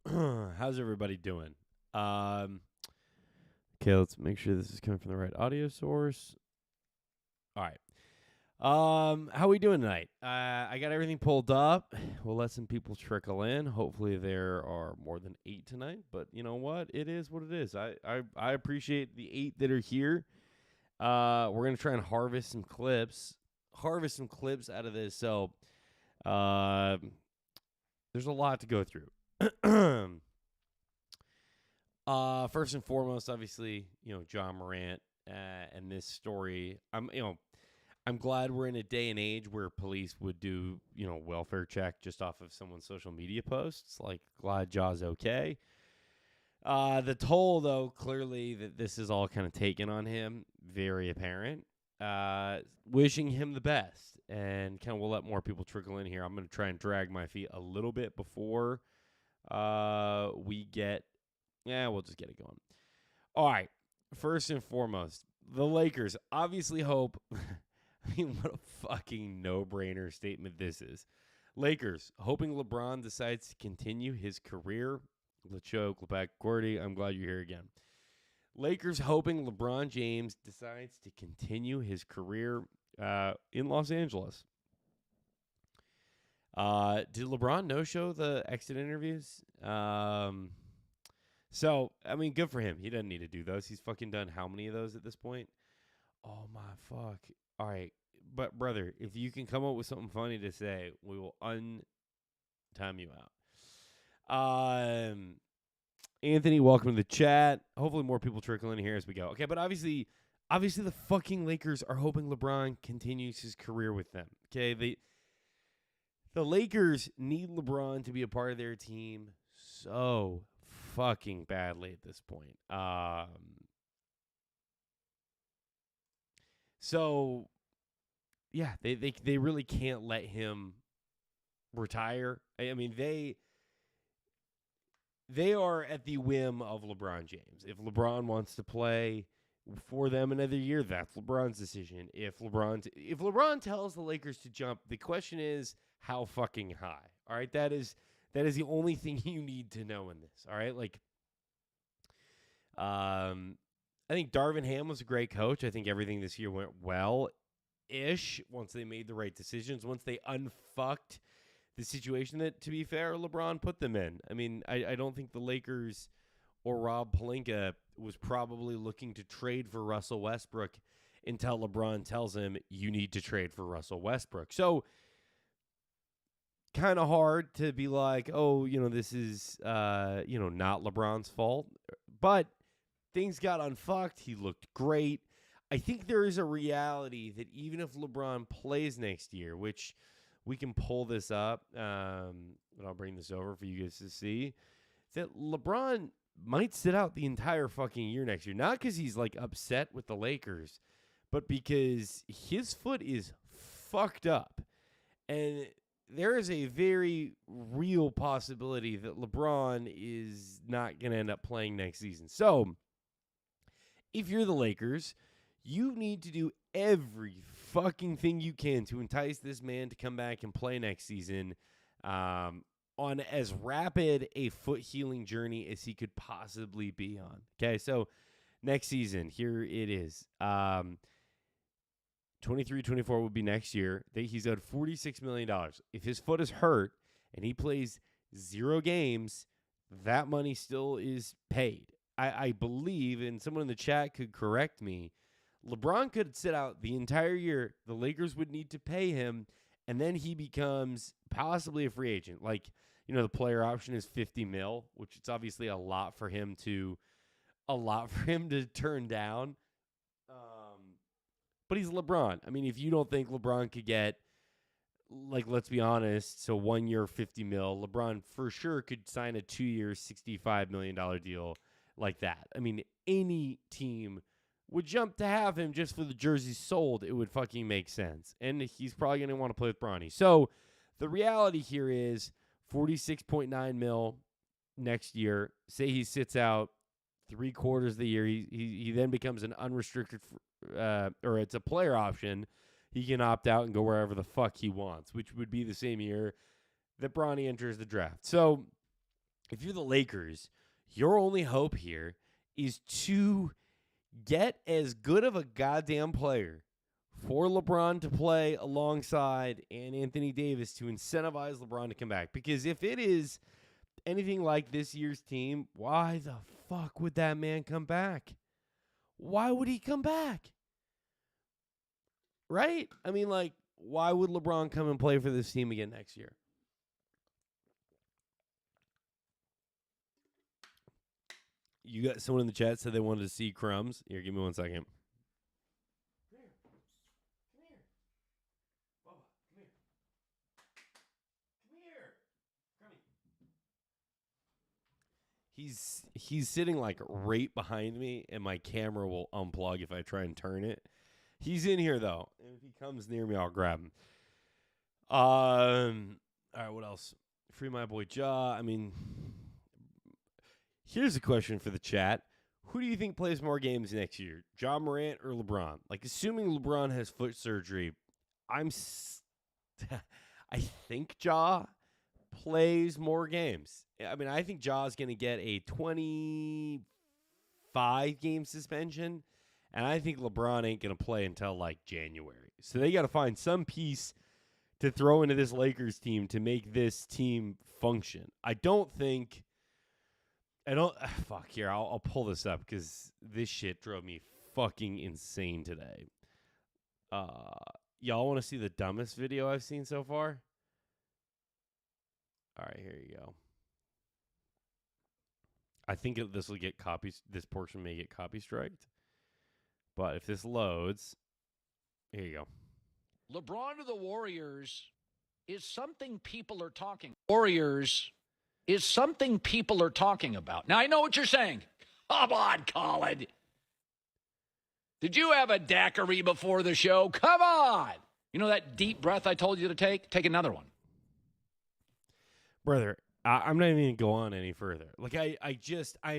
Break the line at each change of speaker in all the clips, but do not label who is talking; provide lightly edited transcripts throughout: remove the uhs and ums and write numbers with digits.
How's everybody doing? Okay, let's make sure this is coming from the right audio source. All right. How we doing tonight? I got everything pulled up. We'll let some people trickle in. Hopefully there are more than 8 tonight, but you know what? It is what it is. I appreciate the 8 that are here. We're gonna try and harvest some clips out of this. So, there's a lot to go through. First and foremost, obviously, John Morant and this story. I'm glad we're in a day and age where police would do, welfare check just off of someone's social media posts. Like, glad Jaw's okay. The toll, though, clearly that this is all kind of taken on him, very apparent. Wishing him the best, and kind of we'll let more people trickle in here. I'm going to try and drag my feet a little bit before we get. Yeah, we'll just get it going. All right. First and foremost, the Lakers obviously hope. I mean, what a fucking no-brainer statement this is. Lakers hoping LeBron decides to continue his career. LeChoke, Lepak, Gordy, I'm glad you're here again. Lakers hoping LeBron James decides to continue his career in Los Angeles. Did LeBron no-show the exit interviews? So, I mean, good for him. He doesn't need to do those. He's fucking done how many of those at this point? Oh, my fuck. All right. But, brother, if you can come up with something funny to say, we will time you out. Anthony, welcome to the chat. Hopefully more people trickle in here as we go. Okay, but obviously the fucking Lakers are hoping LeBron continues his career with them. Okay, the Lakers need LeBron to be a part of their team so fucking badly at this point. So yeah, they really can't let him retire. I mean, they are at the whim of LeBron James. If LeBron wants to play for them another year, that's LeBron's decision. If LeBron tells the Lakers to jump, the question is how fucking high. All right, that is the only thing you need to know in this. All right, like, I think Darvin Ham was a great coach. I think everything this year went well-ish once they made the right decisions. Once they unfucked the situation that, to be fair, LeBron put them in. I mean, I don't think the Lakers or Rob Pelinka was probably looking to trade for Russell Westbrook until LeBron tells him you need to trade for Russell Westbrook. So kind of hard to be like, oh, this is, not LeBron's fault. But things got unfucked. He looked great. I think there is a reality that even if LeBron plays next year, which we can pull this up, and I'll bring this over for you guys to see, that LeBron might sit out the entire fucking year next year. Not because he's, like, upset with the Lakers, but because his foot is fucked up. And there is a very real possibility that LeBron is not going to end up playing next season. So, if you're the Lakers, you need to do every fucking thing you can to entice this man to come back and play next season on as rapid a foot healing journey as he could possibly be on. Okay, so next season, here it is. 23-24 will be next year. He's owed $46 million. If his foot is hurt and he plays 0 games, that money still is paid. I believe, and someone in the chat could correct me, LeBron could sit out the entire year. The Lakers would need to pay him, and then he becomes possibly a free agent. Like, the player option is $50 million, which it's obviously a lot for him to turn down. But he's LeBron. I mean, if you don't think LeBron could get, like, let's be honest, so 1 year, $50 million, LeBron for sure could sign a 2-year, $65 million deal like that. I mean, any team would jump to have him just for the jerseys sold. It would fucking make sense. And he's probably going to want to play with Bronny. So the reality here is $46.9 million next year. Say he sits out 3/4 of the year. He then becomes an unrestricted, or it's a player option. He can opt out and go wherever the fuck he wants, which would be the same year that Bronny enters the draft. So if you're the Lakers, your only hope here is to get as good of a goddamn player for LeBron to play alongside and Anthony Davis to incentivize LeBron to come back. Because if it is anything like this year's team, why the fuck would that man come back? Why would he come back? Right? I mean, like, why would LeBron come and play for this team again next year? You got someone in the chat said they wanted to see crumbs. Here, give me 1 second. Come here. Come here. Bubba, come here. Come here. He's sitting like right behind me, and my camera will unplug if I try and turn it. He's in here though, and if he comes near me, I'll grab him. All right, what else? Free my boy Ja. I mean, here's a question for the chat: who do you think plays more games next year, Ja Morant or LeBron? Like, assuming LeBron has foot surgery, I think Ja plays more games. I mean, I think Ja's going to get a 25-game suspension, and I think LeBron ain't going to play until, like, January. So they got to find some piece to throw into this Lakers team to make this team function. Fuck, here, I'll pull this up because this shit drove me fucking insane today. Y'all want to see the dumbest video I've seen so far? All right, here you go. I think this will get copies. This portion may get copy striked. But if this loads, here you go.
LeBron to the Warriors is something people are talking. Warriors is something people are talking about. Now, I know what you're saying. Come on, Colin. Did you have a daiquiri before the show? Come on. You know that deep breath I told you to take? Take another one.
Brother, I'm not even going to go on any further. Like, I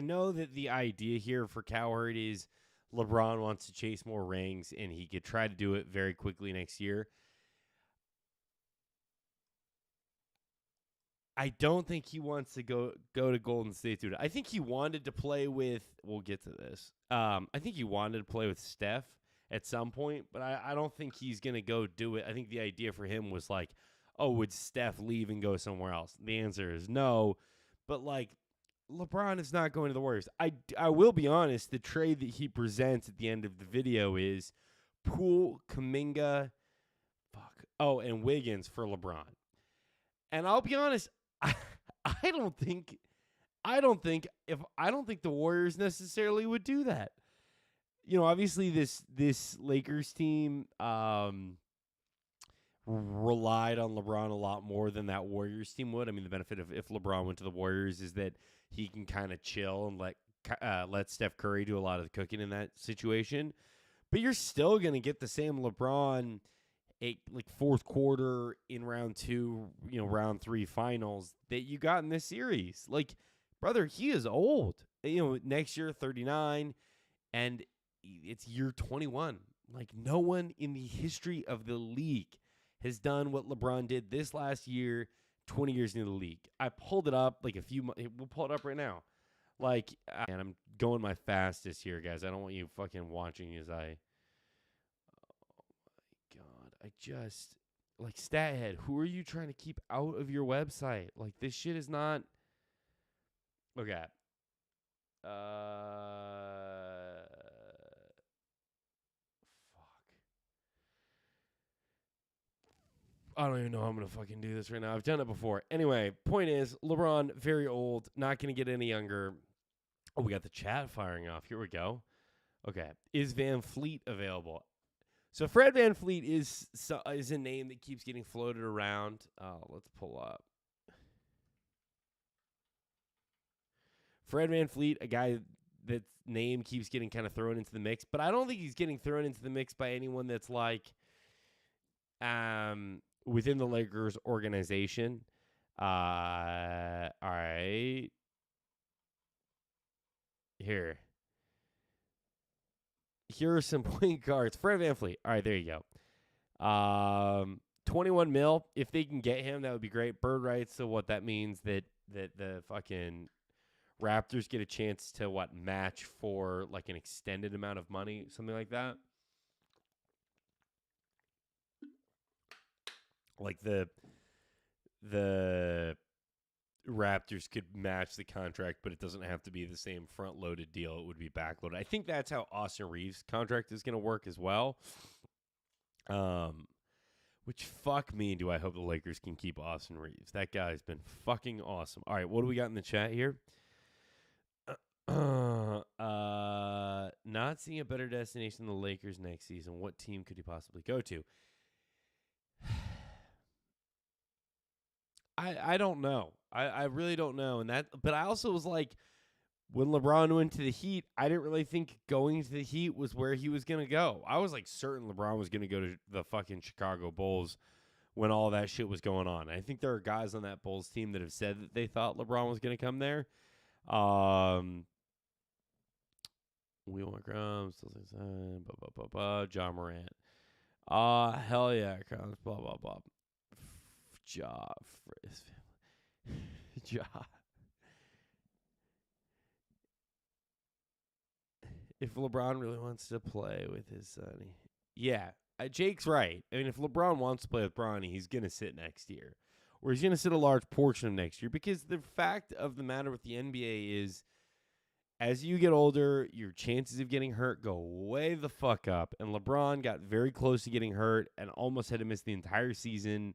know that the idea here for Cowherd is LeBron wants to chase more rings, and he could try to do it very quickly next year. I don't think he wants to go to Golden State, dude. I think he wanted to play with, we'll get to this. I think he wanted to play with Steph at some point, but I don't think he's going to go do it. I think the idea for him was like, oh, would Steph leave and go somewhere else? The answer is no. But, like, LeBron is not going to the Warriors. I will be honest, the trade that he presents at the end of the video is Poole, Kuminga, and Wiggins for LeBron. And I'll be honest, I don't think the Warriors necessarily would do that. You know, obviously this Lakers team relied on LeBron a lot more than that Warriors team would. I mean, the benefit of if LeBron went to the Warriors is that he can kind of chill and let Steph Curry do a lot of the cooking in that situation. But you're still going to get the same LeBron, fourth quarter in round 2, round 3 finals that you got in this series. Like, brother, he is old. Next year 39, and it's year 21. Like, no one in the history of the league has done what LeBron did this last year, 20 years into the league. I pulled it up we'll pull it up right now. And I'm going my fastest here, guys. I don't want you fucking watching as I, oh my God. I just, StatHead, who are you trying to keep out of your website? Like, this shit is not, okay. I don't even know how I'm going to fucking do this right now. I've done it before. Anyway, point is, LeBron, very old, not going to get any younger. Oh, we got the chat firing off. Here we go. Okay. Is Van Fleet available? So Fred Van Fleet is a name that keeps getting floated around. Let's pull up. Fred Van Fleet, a guy that name keeps getting kind of thrown into the mix, but I don't think he's getting thrown into the mix by anyone that's within the Lakers organization. All right. Here are some point guards. Fred VanVleet. All right, there you go. 21 mil. If they can get him, that would be great. Bird writes, so what that means that that the fucking Raptors get a chance to match for like an extended amount of money, something like that. Like the Raptors could match the contract, but it doesn't have to be the same front-loaded deal. It would be backloaded. I think that's how Austin Reeves' contract is going to work as well. Which, fuck me, do I hope the Lakers can keep Austin Reeves. That guy's been fucking awesome. All right, what do we got in the chat here? Not seeing a better destination than the Lakers next season. What team could he possibly go to? I don't know. I really don't know. But I also was like, when LeBron went to the Heat, I didn't really think going to the Heat was where he was going to go. I was like certain LeBron was going to go to the fucking Chicago Bulls when all that shit was going on. I think there are guys on that Bulls team that have said that they thought LeBron was going to come there. We want crumbs, John Morant. Hell yeah, crumbs, blah, blah, blah. Job for his family. Job. If LeBron really wants to play with his son, Jake's right. I mean, if LeBron wants to play with Bronny, he's going to sit next year. Or he's going to sit a large portion of next year. Because the fact of the matter with the NBA is, as you get older, your chances of getting hurt go way the fuck up. And LeBron got very close to getting hurt and almost had to miss the entire season,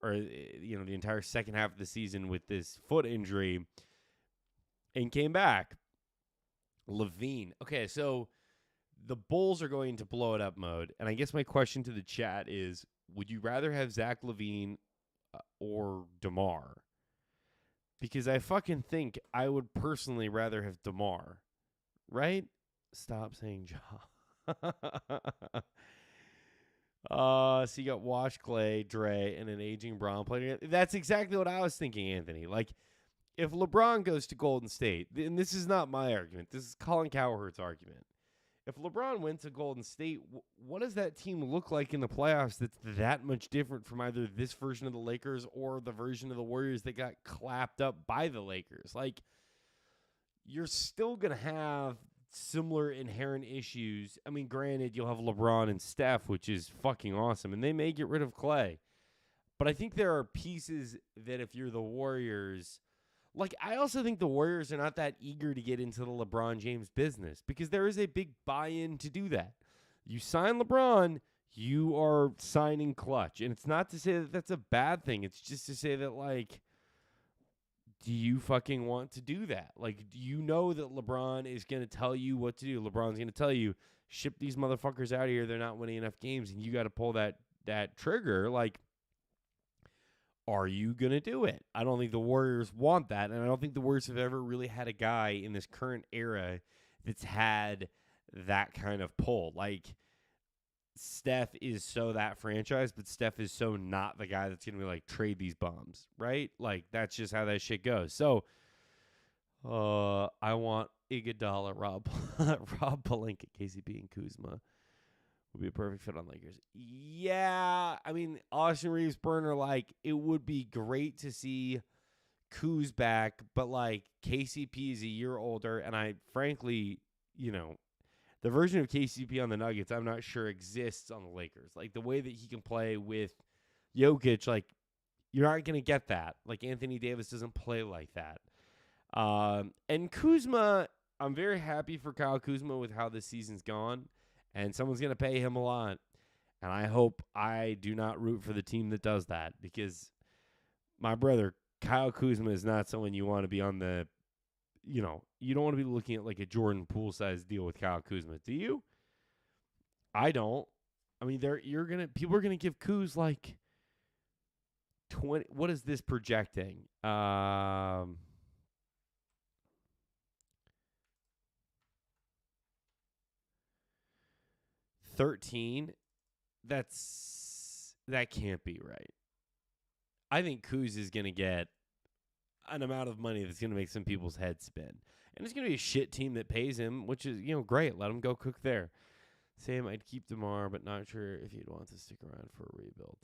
or the entire second half of the season with this foot injury, and came back. Levine. Okay, so the Bulls are going to blow it up mode. And I guess my question to the chat is, would you rather have Zach LaVine or DeMar? Because I fucking think I would personally rather have DeMar. Right? Stop saying Ja. So you got Wash Clay, Dre, and an aging Braun player. That's exactly what I was thinking, Anthony. Like, if LeBron goes to Golden State, and this is not my argument, this is Colin Cowherd's argument. If LeBron went to Golden State, what does that team look like in the playoffs that's that much different from either this version of the Lakers or the version of the Warriors that got clapped up by the Lakers? Like, you're still going to have similar inherent issues. I mean, granted, you'll have LeBron and Steph, which is fucking awesome, and they may get rid of Clay. But I think there are pieces that if you're the Warriors... Like, I also think the Warriors are not that eager to get into the LeBron James business because there is a big buy-in to do that. You sign LeBron, you are signing clutch. And it's not to say that that's a bad thing. It's just to say that, like, do you fucking want to do that? Like, do you know that LeBron is going to tell you what to do? LeBron's going to tell you, ship these motherfuckers out of here. They're not winning enough games, and you got to pull that trigger. Like, are you going to do it? I don't think the Warriors want that, and I don't think the Warriors have ever really had a guy in this current era that's had that kind of pull. Like, Steph is so that franchise, but Steph is so not the guy that's going to be like, trade these bums, right? Like, that's just how that shit goes. So, I want Iguodala, Rob Pelinka, KCP, and Kuzma. Would be a perfect fit on Lakers. Yeah, I mean, Austin Reeves burner, like, it would be great to see Kuz back, but, like, KCP is a year older, and I, frankly, the version of KCP on the Nuggets, I'm not sure exists on the Lakers. Like, the way that he can play with Jokic, like, you're not going to get that. Like, Anthony Davis doesn't play like that. And Kuzma, I'm very happy for Kyle Kuzma with how this season's gone. And someone's going to pay him a lot. And I hope I do not root for the team that does that. Because, my brother, Kyle Kuzma is not someone you want to be on the, you don't want to be looking at like a Jordan Poole-sized deal with Kyle Kuzma. Do you? I don't. I mean, people are going to give Kuz like 20. What is this projecting? 13, that can't be right. I think Kuz is going to get an amount of money that's going to make some people's heads spin. And it's going to be a shit team that pays him, which is, great. Let him go cook there. Sam, I'd keep DeMar, but not sure if he'd want to stick around for a rebuild.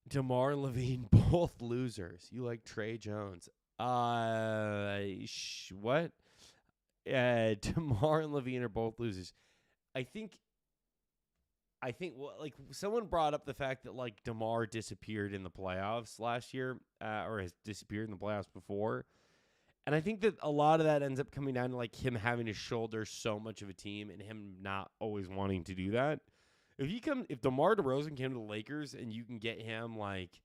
DeMar and Levine, both losers. You like Trae Jones. What? DeMar and Levine are both losers. I think like someone brought up the fact that like DeMar disappeared in the playoffs last year, or has disappeared in the playoffs before. And I think that a lot of that ends up coming down to like him having to shoulder so much of a team and him not always wanting to do that. If DeMar DeRozan came to the Lakers and you can get him like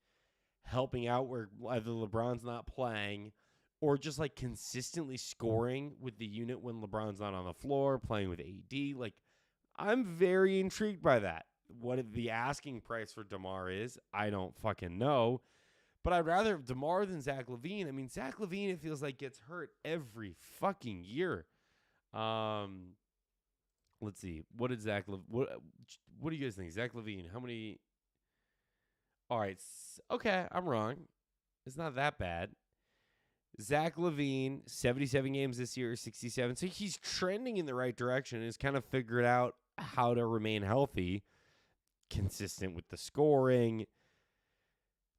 helping out where either LeBron's not playing or just like consistently scoring with the unit when LeBron's not on the floor, playing with AD, like I'm very intrigued by that. What the asking price for DeMar is, I don't fucking know. But I'd rather have DeMar than Zach LaVine. I mean, Zach LaVine, it feels like, gets hurt every fucking year. Let's see. What did what do you guys think? Zach LaVine, how many? All right. Okay, I'm wrong. It's not that bad. Zach LaVine, 77 games this year, 67. So he's trending in the right direction and has kind of figured out how to remain healthy, consistent with the scoring.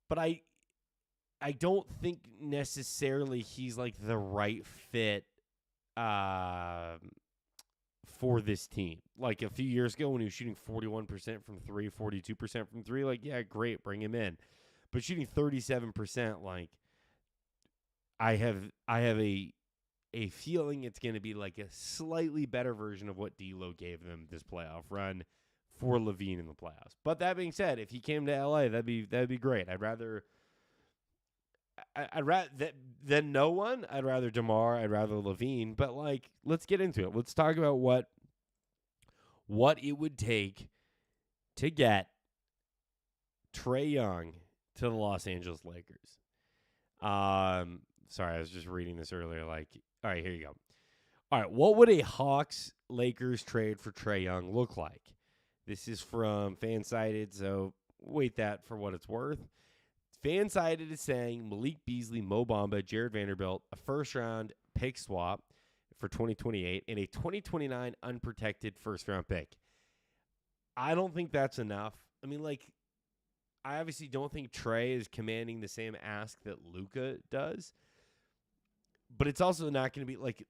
But I don't think necessarily he's like the right fit for this team. Like a few years ago when he was shooting 41% from 3, 42% from 3, like, yeah, great, bring him in. But shooting 37%, like, I have a feeling it's going to be like a slightly better version of what D'Lo gave them this playoff run for LaVine in the playoffs. But that being said, if he came to LA, that'd be great. I'd rather than no one. I'd rather DeMar. I'd rather LaVine. But like, let's get into it. Let's talk about what it would take to get Trae Young to the Los Angeles Lakers. Sorry, I was just reading this earlier. Like, all right, here you go. All right, what would a Hawks-Lakers trade for Trae Young look like? This is from Fansided, so wait that for what it's worth. Fansided is saying Malik Beasley, Mo Bamba, Jared Vanderbilt, a first-round pick swap for 2028, and a 2029 unprotected first-round pick. I don't think that's enough. I mean, like, I obviously don't think Trae is commanding the same ask that Luka does. But it's also not going to be like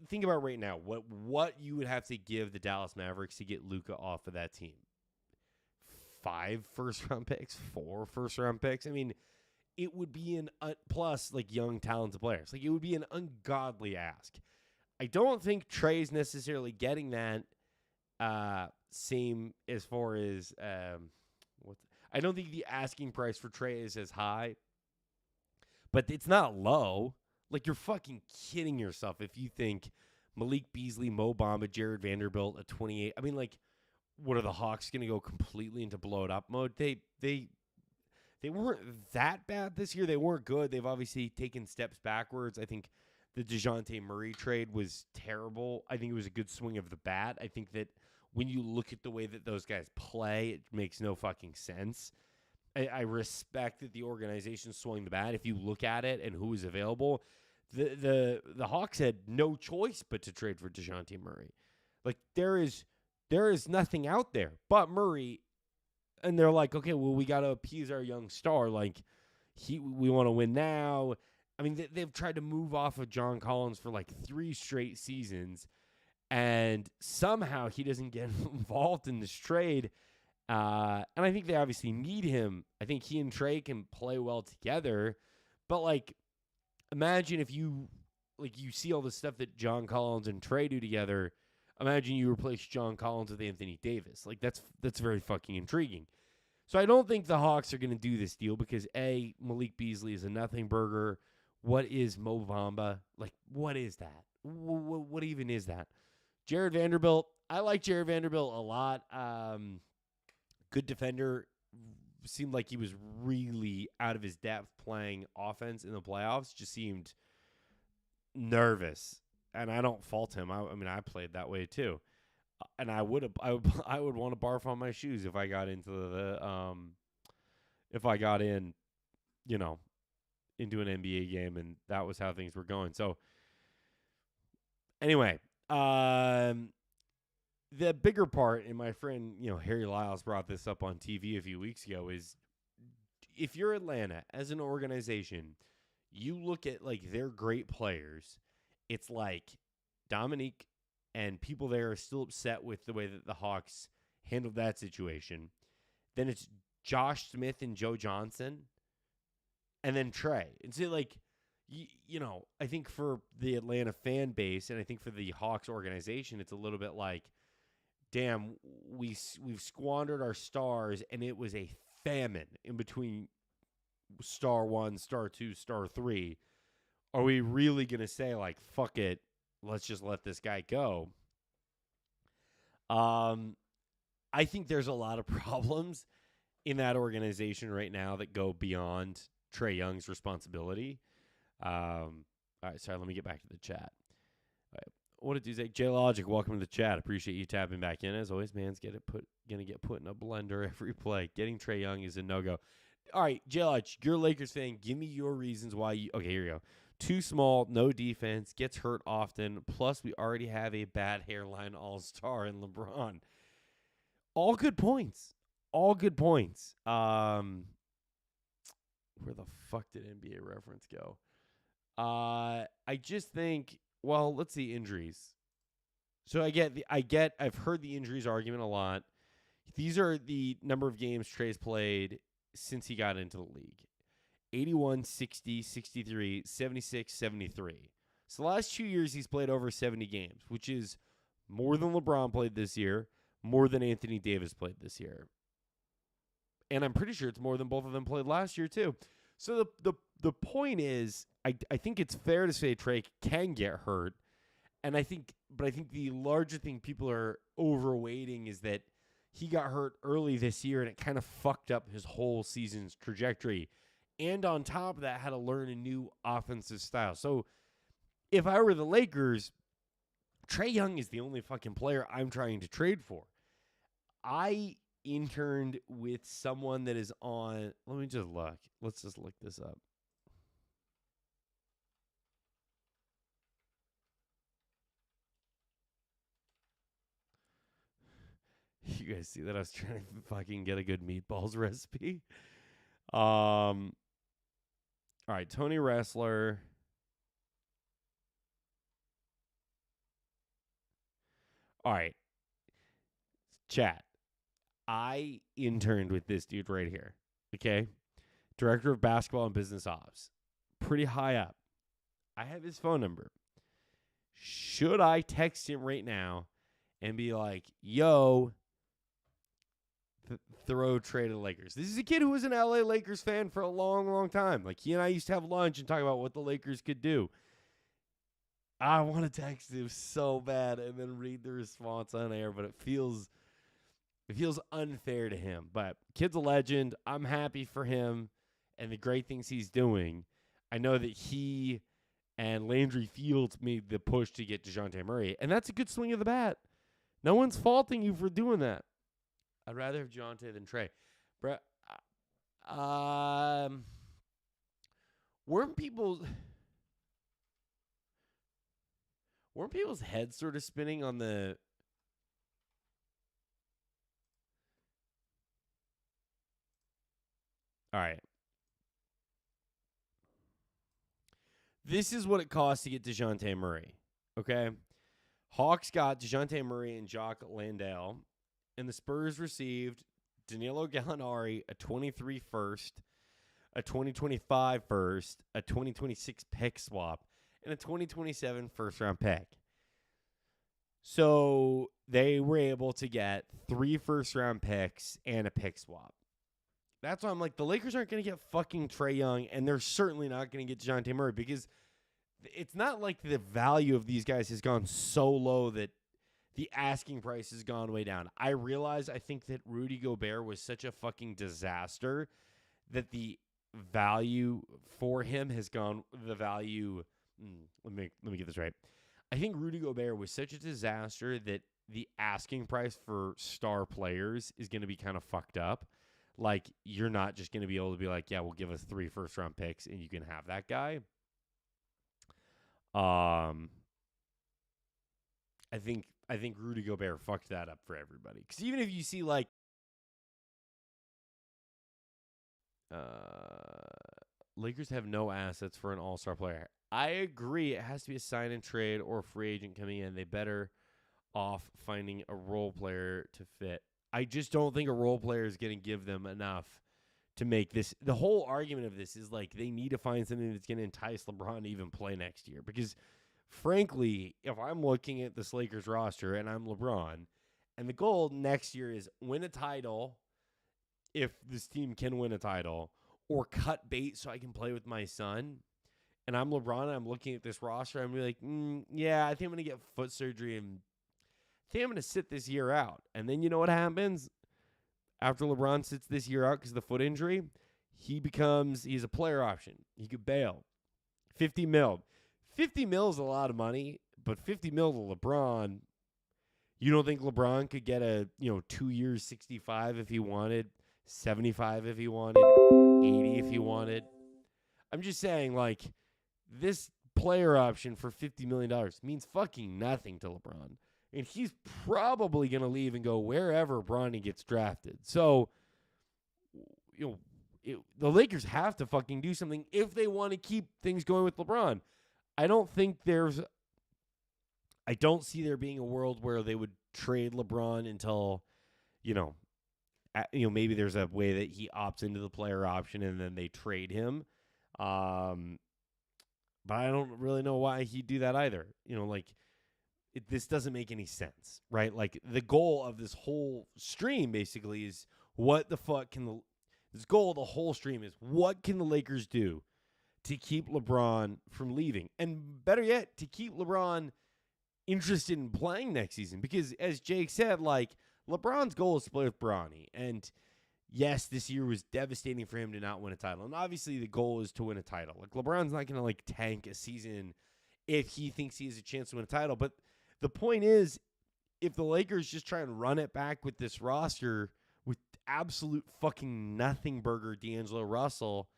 think about right now what you would have to give the Dallas Mavericks to get Luka off of that team. 5 first-round picks, 4 first-round picks. I mean, it would be an plus like young talented players. Like it would be an ungodly ask. I don't think Trae's necessarily getting that same as far as I don't think the asking price for Trae is as high, but it's not low. Like, you're fucking kidding yourself if you think Malik Beasley, Mo Bamba, Jared Vanderbilt at 28. I mean, like, what are the Hawks going to go completely into blow-it-up mode? They weren't that bad this year. They weren't good. They've obviously taken steps backwards. I think the DeJounte Murray trade was terrible. I think it was a good swing of the bat. I think that when you look at the way that those guys play, it makes no fucking sense. I respect that the organization swung the bat. If you look at it and who was available, the Hawks had no choice but to trade for DeJounte Murray. Like there is nothing out there but Murray, and they're like, okay, well we got to appease our young star. Like we want to win now. I mean, they've tried to move off of John Collins for like 3 straight seasons, and somehow he doesn't get involved in this trade. And I think they obviously need him. I think he and Trae can play well together. But, like, imagine if you see all the stuff that John Collins and Trae do together. Imagine you replace John Collins with Anthony Davis. Like, that's very fucking intriguing. So I don't think the Hawks are going to do this deal because, A, Malik Beasley is a nothing burger. What is Mo Bamba? Like, what is that? What even is that? Jared Vanderbilt. I like Jared Vanderbilt a lot. Good defender. Seemed like he was really out of his depth playing offense in the playoffs. Just seemed nervous, and I don't fault him. I mean, I played that way too, and I would want to barf on my shoes if I got into into an NBA game, and that was how things were going. So, anyway, the bigger part, and my friend, Harry Lyles brought this up on TV a few weeks ago, is if you're Atlanta as an organization, you look at like their great players, it's like Dominique and people there are still upset with the way that the Hawks handled that situation. Then it's Josh Smith and Joe Johnson, and then Trae. And so, like, I think for the Atlanta fan base, and I think for the Hawks organization, it's a little bit like, damn, we've squandered our stars, and it was a famine in between star 1, star 2, star 3. Are we really going to say, like, fuck it, let's just let this guy go? I think there's a lot of problems in that organization right now that go beyond Trae Young's responsibility. All right, sorry, let me get back to the chat. All right. What did you say? J-Logic, welcome to the chat. Appreciate you tapping back in. As always, man's gonna get put in a blender every play. Getting Trae Young is a no-go. All right, J-Logic, you're a Lakers fan. Give me your reasons why you... Okay, here you go. Too small, no defense, gets hurt often, plus we already have a bad hairline all-star in LeBron. All good points. All good points. Where the fuck did NBA reference go? I just think, well, let's see injuries. So I've heard the injuries argument a lot. These are the number of games Trae's played since he got into the league. 81, 60, 63, 76, 73. So the last 2 years he's played over 70 games, which is more than LeBron played this year, more than Anthony Davis played this year. And I'm pretty sure it's more than both of them played last year too. So the point is, I think it's fair to say Trae can get hurt. And I think the larger thing people are overweighting is that he got hurt early this year and it kind of fucked up his whole season's trajectory. And on top of that, had to learn a new offensive style. So if I were the Lakers, Trae Young is the only fucking player I'm trying to trade for. I interned with someone that is on, let me just look. Let's just look this up. You guys see that? I was trying to fucking get a good meatballs recipe. All right, Tony Wrestler. All right, chat. I interned with this dude right here. Okay, director of basketball and business ops, pretty high up. I have his phone number. Should I text him right now and be like, "Yo"? Throw Trae to the Lakers. This is a kid who was an LA Lakers fan for a long, long time. Like, he and I used to have lunch and talk about what the Lakers could do. I want to text him so bad and then read the response on air, but it feels unfair to him. But kid's a legend. I'm happy for him and the great things he's doing. I know that he and Landry Fields made the push to get DeJounte Murray, and that's a good swing of the bat. No one's faulting you for doing that. I'd rather have DeJounte than Trae. But, weren't people's heads sort of spinning on the... All right. This is what it costs to get DeJounte Murray, okay? Hawks got DeJounte Murray and Jock Landale, and the Spurs received Danilo Gallinari, a 23 first, a 2025 first, a 2026 pick swap, and a 2027 first-round pick. So they were able to get 3 first-round picks and a pick swap. That's why I'm like, the Lakers aren't going to get fucking Trae Young, and they're certainly not going to get DeJounte Murray, because it's not like the value of these guys has gone so low that the asking price has gone way down. I think that Rudy Gobert was such a fucking disaster that the value for him has gone, let me get this right. I think Rudy Gobert was such a disaster that the asking price for star players is going to be kind of fucked up. Like, you're not just going to be able to be like, yeah, we'll give us 3 first-round picks and you can have that guy. I think Rudy Gobert fucked that up for everybody. Because even if you see, like, Lakers have no assets for an all-star player. I agree. It has to be a sign and trade or a free agent coming in. They better off finding a role player to fit. I just don't think a role player is going to give them enough to make this. The whole argument of this is like they need to find something that's going to entice LeBron to even play next year. Because, frankly, if I'm looking at this Lakers roster and I'm LeBron, and the goal next year is win a title if this team can win a title, or cut bait so I can play with my son, and I'm LeBron and I'm looking at this roster, I'm like, yeah, I think I'm going to get foot surgery and I think I'm going to sit this year out. And then you know what happens? After LeBron sits this year out because of the foot injury, he's a player option. He could bail. 50 mil. 50 mil is a lot of money, but 50 mil to LeBron, you don't think LeBron could get a 2 years, 65 if he wanted, 75 if he wanted, 80 if he wanted? I'm just saying, like, this player option for $50 million means fucking nothing to LeBron. And he's probably going to leave and go wherever Bronny gets drafted. So, the Lakers have to fucking do something if they want to keep things going with LeBron. I don't see there being a world where they would trade LeBron until, maybe there's a way that he opts into the player option and then they trade him. But I don't really know why he'd do that either. This doesn't make any sense, right? Like, the goal of this whole stream basically is what the whole stream is what can the Lakers do to keep LeBron from leaving? And better yet, to keep LeBron interested in playing next season. Because as Jake said, like, LeBron's goal is to play with Bronny. And yes, this year was devastating for him to not win a title. And obviously the goal is to win a title. Like, LeBron's not going to tank a season if he thinks he has a chance to win a title. But the point is, if the Lakers just try and run it back with this roster with absolute fucking nothing burger D'Angelo Russell,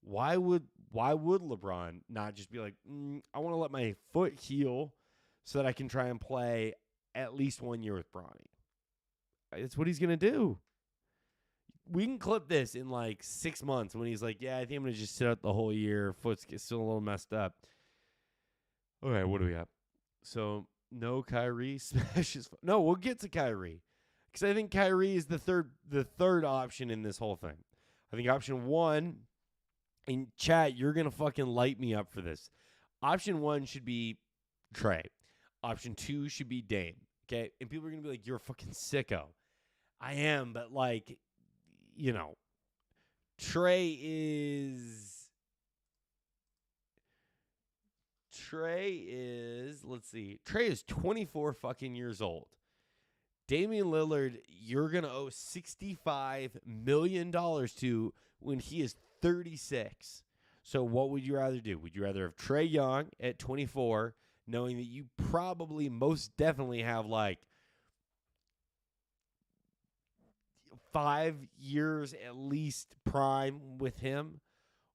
why would LeBron not just be like, I want to let my foot heal so that I can try and play at least 1 year with Bronny? It's what he's going to do. We can clip this in 6 months when he's like, yeah, I think I'm going to just sit out the whole year. Foot's still a little messed up. All right, what do we have? So, no Kyrie smashes. No, we'll get to Kyrie. Because I think Kyrie is the third option in this whole thing. I think option one, in chat, you're going to fucking light me up for this. Option one should be Trae. Option two should be Dame. Okay? And people are going to be like, you're a fucking sicko. I am, but Trae is 24 fucking years old. Damian Lillard, you're going to owe $65 million to when he is 36. So what would you rather do? Would you rather have Trae Young at 24, knowing that you probably most definitely have 5 years at least prime with him?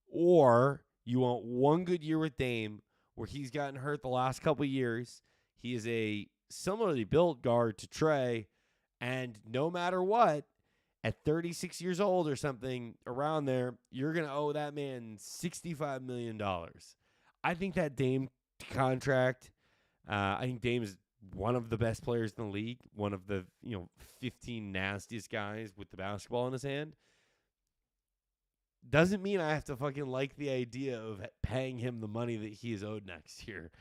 Or you want one good year with Dame where he's gotten hurt the last couple of years. He is a similarly built guard to Trae, and no matter what, at 36 years old or something around there, you're going to owe that man $65 million. I think that Dame contract, I think Dame is one of the best players in the league, one of the 15 nastiest guys with the basketball in his hand. Doesn't mean I have to fucking like the idea of paying him the money that he is owed next year.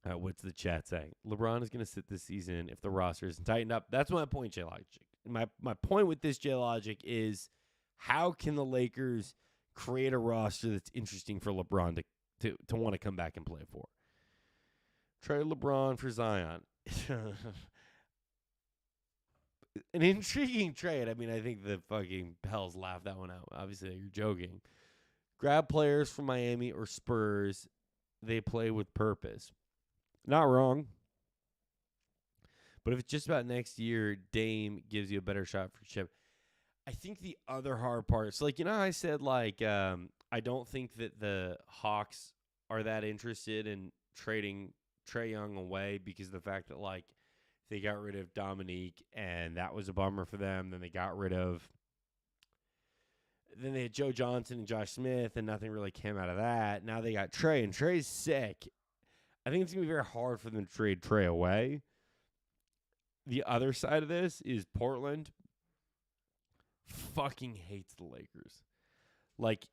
What's the chat saying? LeBron is going to sit this season if the roster isn't tightened up. That's my point, J-Logic. My point with this, J-Logic, is how can the Lakers create a roster that's interesting for LeBron to want to come back and play for? Trade LeBron for Zion. An intriguing trade. I mean, I think the fucking Pels laughed that one out. Obviously, you're joking. Grab players from Miami or Spurs. They play with purpose. Not wrong. But if it's just about next year, Dame gives you a better shot for chip. I think the other hard part is, I said, I don't think that the Hawks are that interested in trading Trae Young away because of the fact that, they got rid of Dominique, and that was a bummer for them. Then they got rid of then they had Joe Johnson and Josh Smith, and nothing really came out of that. Now they got Trae, and Trae's sick. I think it's going to be very hard for them to trade Trae away. The other side of this is Portland fucking hates the Lakers. Like,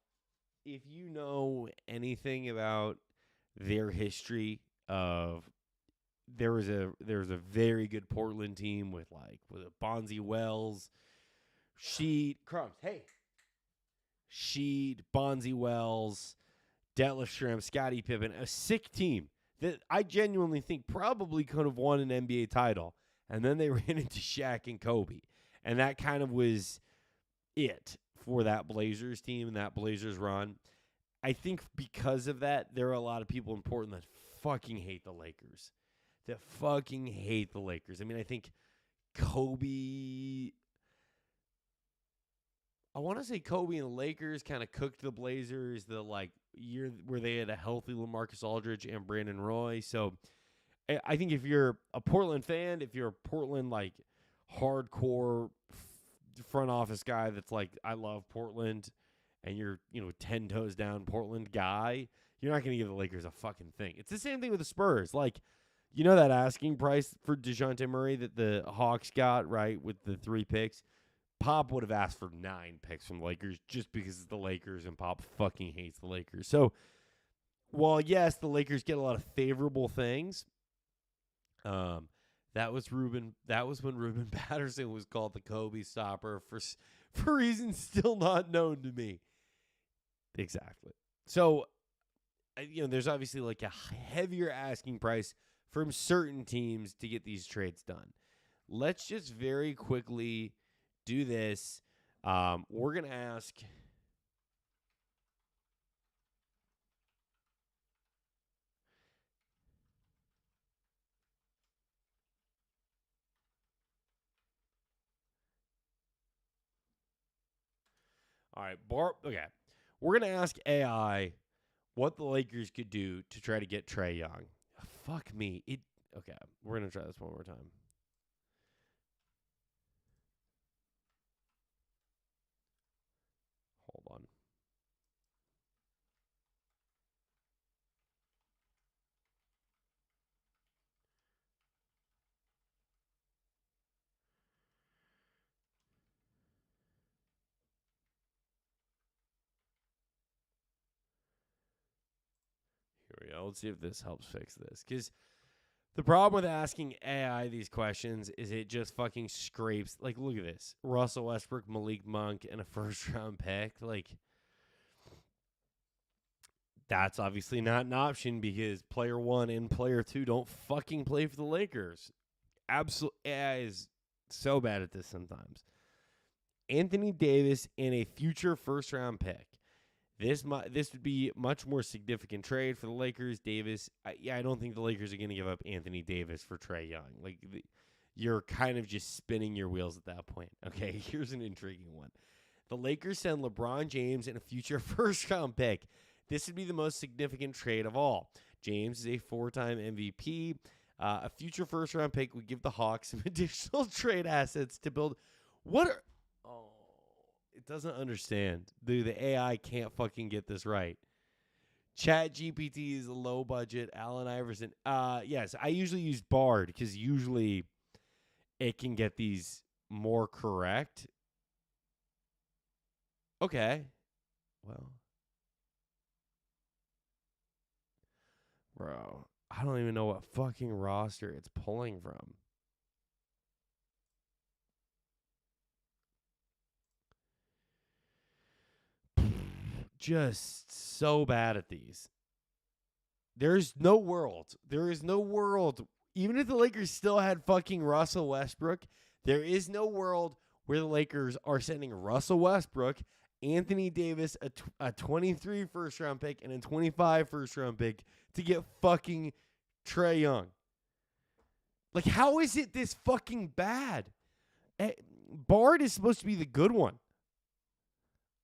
if you know anything about their history of there was a very good Portland team with a Bonzi Wells, Sheed, Crumbs, hey, Sheed, Bonzi Wells, Detlef Schrempf, Scottie Pippen, a sick team that I genuinely think probably could have won an NBA title. And then they ran into Shaq and Kobe. And that kind of was it for that Blazers team and that Blazers run. I think because of that, there are a lot of people in Portland that fucking hate the Lakers. I mean, I think Kobe... I want to say Kobe and the Lakers kind of cooked the Blazers the year where they had a healthy LaMarcus Aldridge and Brandon Roy. So I think if you're a Portland fan, if you're a Portland hardcore front office guy that's like, I love Portland, and you're 10 toes down Portland guy, you're not going to give the Lakers a fucking thing. It's the same thing with the Spurs. That asking price for DeJounte Murray that the Hawks got, right, with the 3 picks? Pop would have asked for 9 picks from the Lakers just because it's the Lakers, and Pop fucking hates the Lakers. So, while, yes, the Lakers get a lot of favorable things, that was when Ruben Patterson was called the Kobe stopper for reasons still not known to me. Exactly. So, there's obviously a heavier asking price from certain teams to get these trades done. Let's just very quickly do this. We're going to ask... All right, okay. We're going to ask AI what the Lakers could do to try to get Trae Young. Fuck me. Okay, we're going to try this one more time. Hold on. Here we go. Let's see if this helps fix this. Because the problem with asking AI these questions is it just fucking scrapes. Look at this. Russell Westbrook, Malik Monk, and a first-round pick. That's obviously not an option because player 1 and player 2 don't fucking play for the Lakers. Absolutely. AI is so bad at this sometimes. Anthony Davis and a future first-round pick. This would be much more significant trade for the Lakers. Davis, I don't think the Lakers are going to give up Anthony Davis for Trae Young. You're kind of just spinning your wheels at that point. Okay, here's an intriguing one. The Lakers send LeBron James and a future first-round pick. This would be the most significant trade of all. James is a 4-time MVP. A future first-round pick would give the Hawks some additional trade assets to build. It doesn't understand. The AI can't fucking get this right. Chat GPT is a low budget. Allen Iverson. Yes, I usually use Bard because usually it can get these more correct. Okay. Well. Bro, I don't even know what fucking roster it's pulling from. Just so bad at these. There is no world. Even if the Lakers still had fucking Russell Westbrook, there is no world where the Lakers are sending Russell Westbrook, Anthony Davis, a 23 first-round pick, and a 25 first-round pick to get fucking Trae Young. How is it this fucking bad? Bard is supposed to be the good one.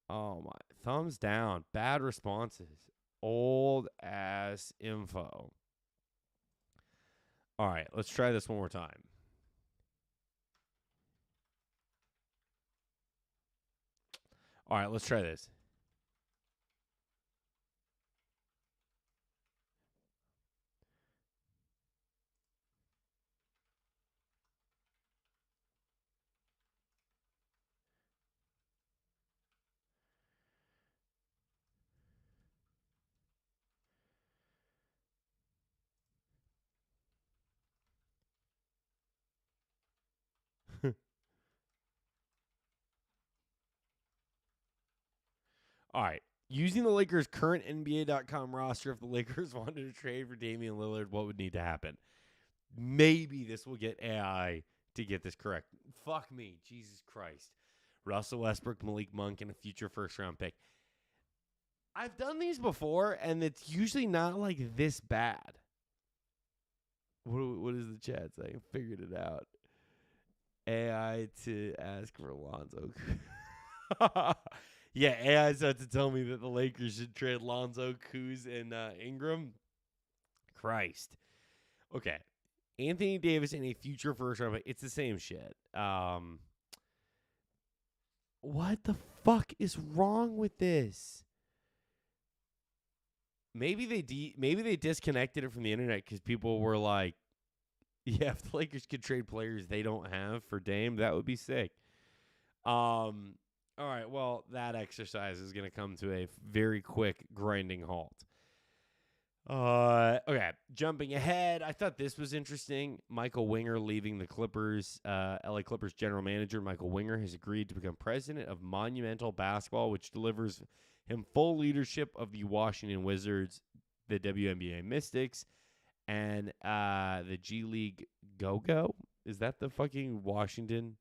Oh, my. Thumbs down. Bad responses. Old ass info. All right, let's try this one more time. All right, let's try this. All right. Using the Lakers' current NBA.com roster, if the Lakers wanted to trade for Damian Lillard, what would need to happen? Maybe this will get AI to get this correct. Fuck me. Jesus Christ. Russell Westbrook, Malik Monk, and a future first-round pick. I've done these before, and it's usually not like this bad. What is the chat saying? Figured it out. AI to ask for Lonzo. Yeah, AI's about to tell me that the Lakers should trade Lonzo, Kuz, and Ingram. Christ. Okay. Anthony Davis and a future first round pick. It's the same shit. What the fuck is wrong with this? Maybe they disconnected it from the internet because people were like, yeah, if the Lakers could trade players they don't have for Dame, that would be sick. All right, well, that exercise is going to come to a very quick grinding halt. Okay, jumping ahead, I thought this was interesting. Michael Winger leaving the Clippers. LA Clippers general manager Michael Winger has agreed to become president of Monumental Basketball, which delivers him full leadership of the Washington Wizards, the WNBA Mystics, and the G League Go-Go. Is that the fucking Washington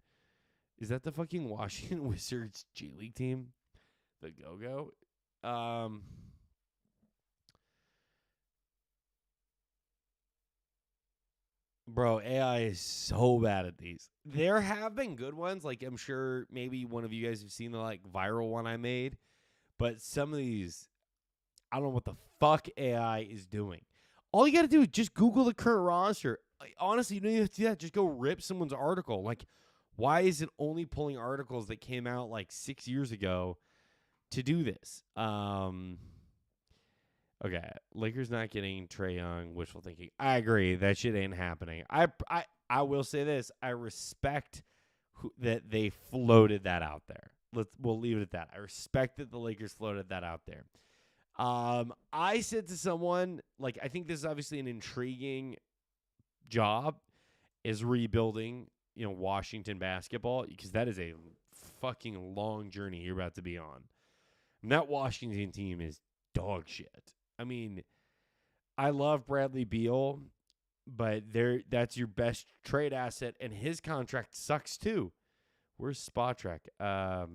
Wizards G League team? The Go-Go? Bro, AI is so bad at these. There have been good ones. Like, I'm sure maybe one of you guys have seen the, like, viral one I made. But some of these, I don't know what the fuck AI is doing. All you got to do is just Google the current roster. Like, honestly, you don't even have to do that. Just go rip someone's article. Like, why is it only pulling articles that came out, like, 6 years ago to do this? Okay, Lakers not getting Trae Young, wishful thinking. I agree. That shit ain't happening. I will say this. I respect that they floated that out there. We'll leave it at that. I respect that the Lakers floated that out there. I said to someone, like, I think this is obviously an intriguing job, is rebuilding, Washington basketball, because that is a fucking long journey you're about to be on. And that Washington team is dog shit. I mean, I love Bradley Beal, but that's your best trade asset, and his contract sucks too. Where's Spotrac? I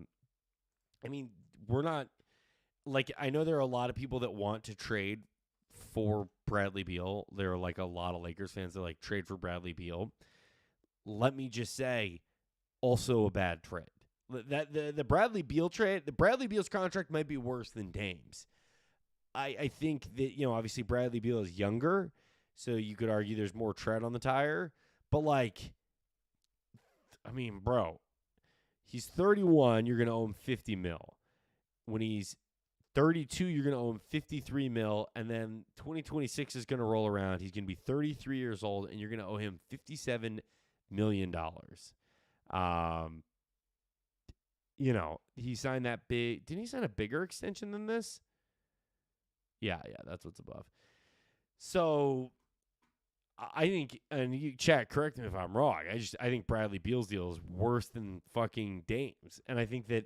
mean, we're not like, I know there are a lot of people that want to trade for Bradley Beal. There are like a lot of Lakers fans that like trade for Bradley Beal. Let me just say, also a bad trade. That the Bradley Beal trade, the Bradley Beal's contract might be worse than Dame's. I think that, obviously Bradley Beal is younger, so you could argue there's more tread on the tire. But, like, I mean, bro, he's 31, you're going to owe him $50 million. When he's 32, you're going to owe him $53 million, and then 2026 is going to roll around. He's going to be 33 years old, and you're going to owe him $57 million. He signed that big. Didn't he sign a bigger extension than this? Yeah, that's what's above. So I think, and you chat, correct me if I'm wrong. I think Bradley Beal's deal is worse than fucking Dame's, and I think that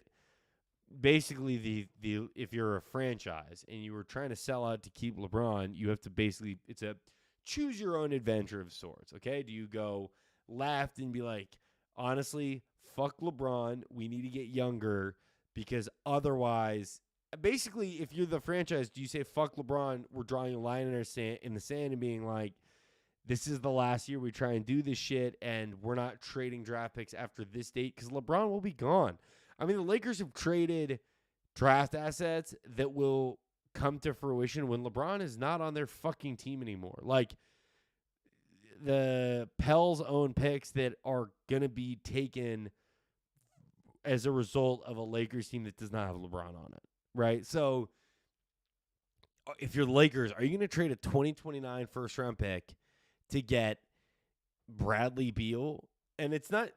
basically the if you're a franchise and you were trying to sell out to keep LeBron, you have to basically, it's a choose your own adventure of sorts. Okay, do you go left and be like, honestly, fuck LeBron, we need to get younger because otherwise. Basically, if you're the franchise, do you say, fuck LeBron, we're drawing a line in the sand and being like, this is the last year we try and do this shit, and we're not trading draft picks after this date because LeBron will be gone. I mean, the Lakers have traded draft assets that will come to fruition when LeBron is not on their fucking team anymore. Like, the Pels own picks that are going to be taken as a result of a Lakers team that does not have LeBron on it, right? So if you're the Lakers, are you going to trade a 2029 first-round pick to get Bradley Beal? And it's not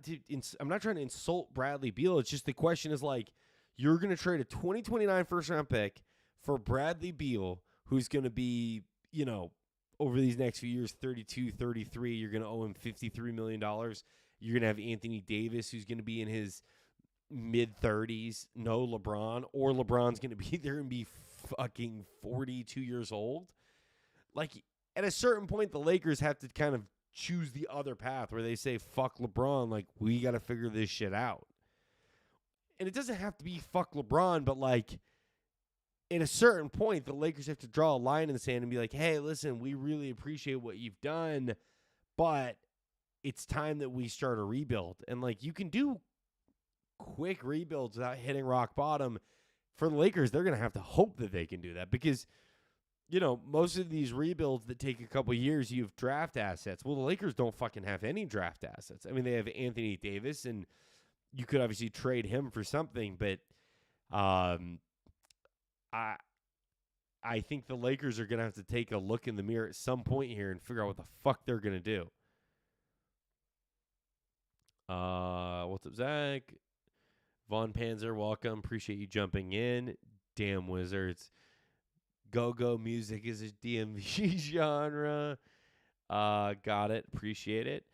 I'm not trying to insult Bradley Beal. It's just the question is like, you're going to trade a 2029 first-round pick for Bradley Beal, who's going to be, over these next few years, 32, 33. You're going to owe him $53 million. You're going to have Anthony Davis, who's going to be in his mid-30s. No LeBron. Or LeBron's going to be, they're going to be fucking 42 years old. Like, at a certain point, the Lakers have to kind of choose the other path where they say, fuck LeBron. Like, we got to figure this shit out. And it doesn't have to be fuck LeBron, but like, at a certain point, the Lakers have to draw a line in the sand and be like, hey, listen, we really appreciate what you've done, but it's time that we start a rebuild. And, like, you can do quick rebuilds without hitting rock bottom. For the Lakers, they're going to have to hope that they can do that because, most of these rebuilds that take a couple years, you have draft assets. Well, the Lakers don't fucking have any draft assets. I mean, they have Anthony Davis, and you could obviously trade him for something, but I think the Lakers are going to have to take a look in the mirror at some point here and figure out what the fuck they're going to do. What's up, Zach? Von Panzer, welcome. Appreciate you jumping in. Damn Wizards. Go-go music is a DMV genre. Got it. Appreciate it.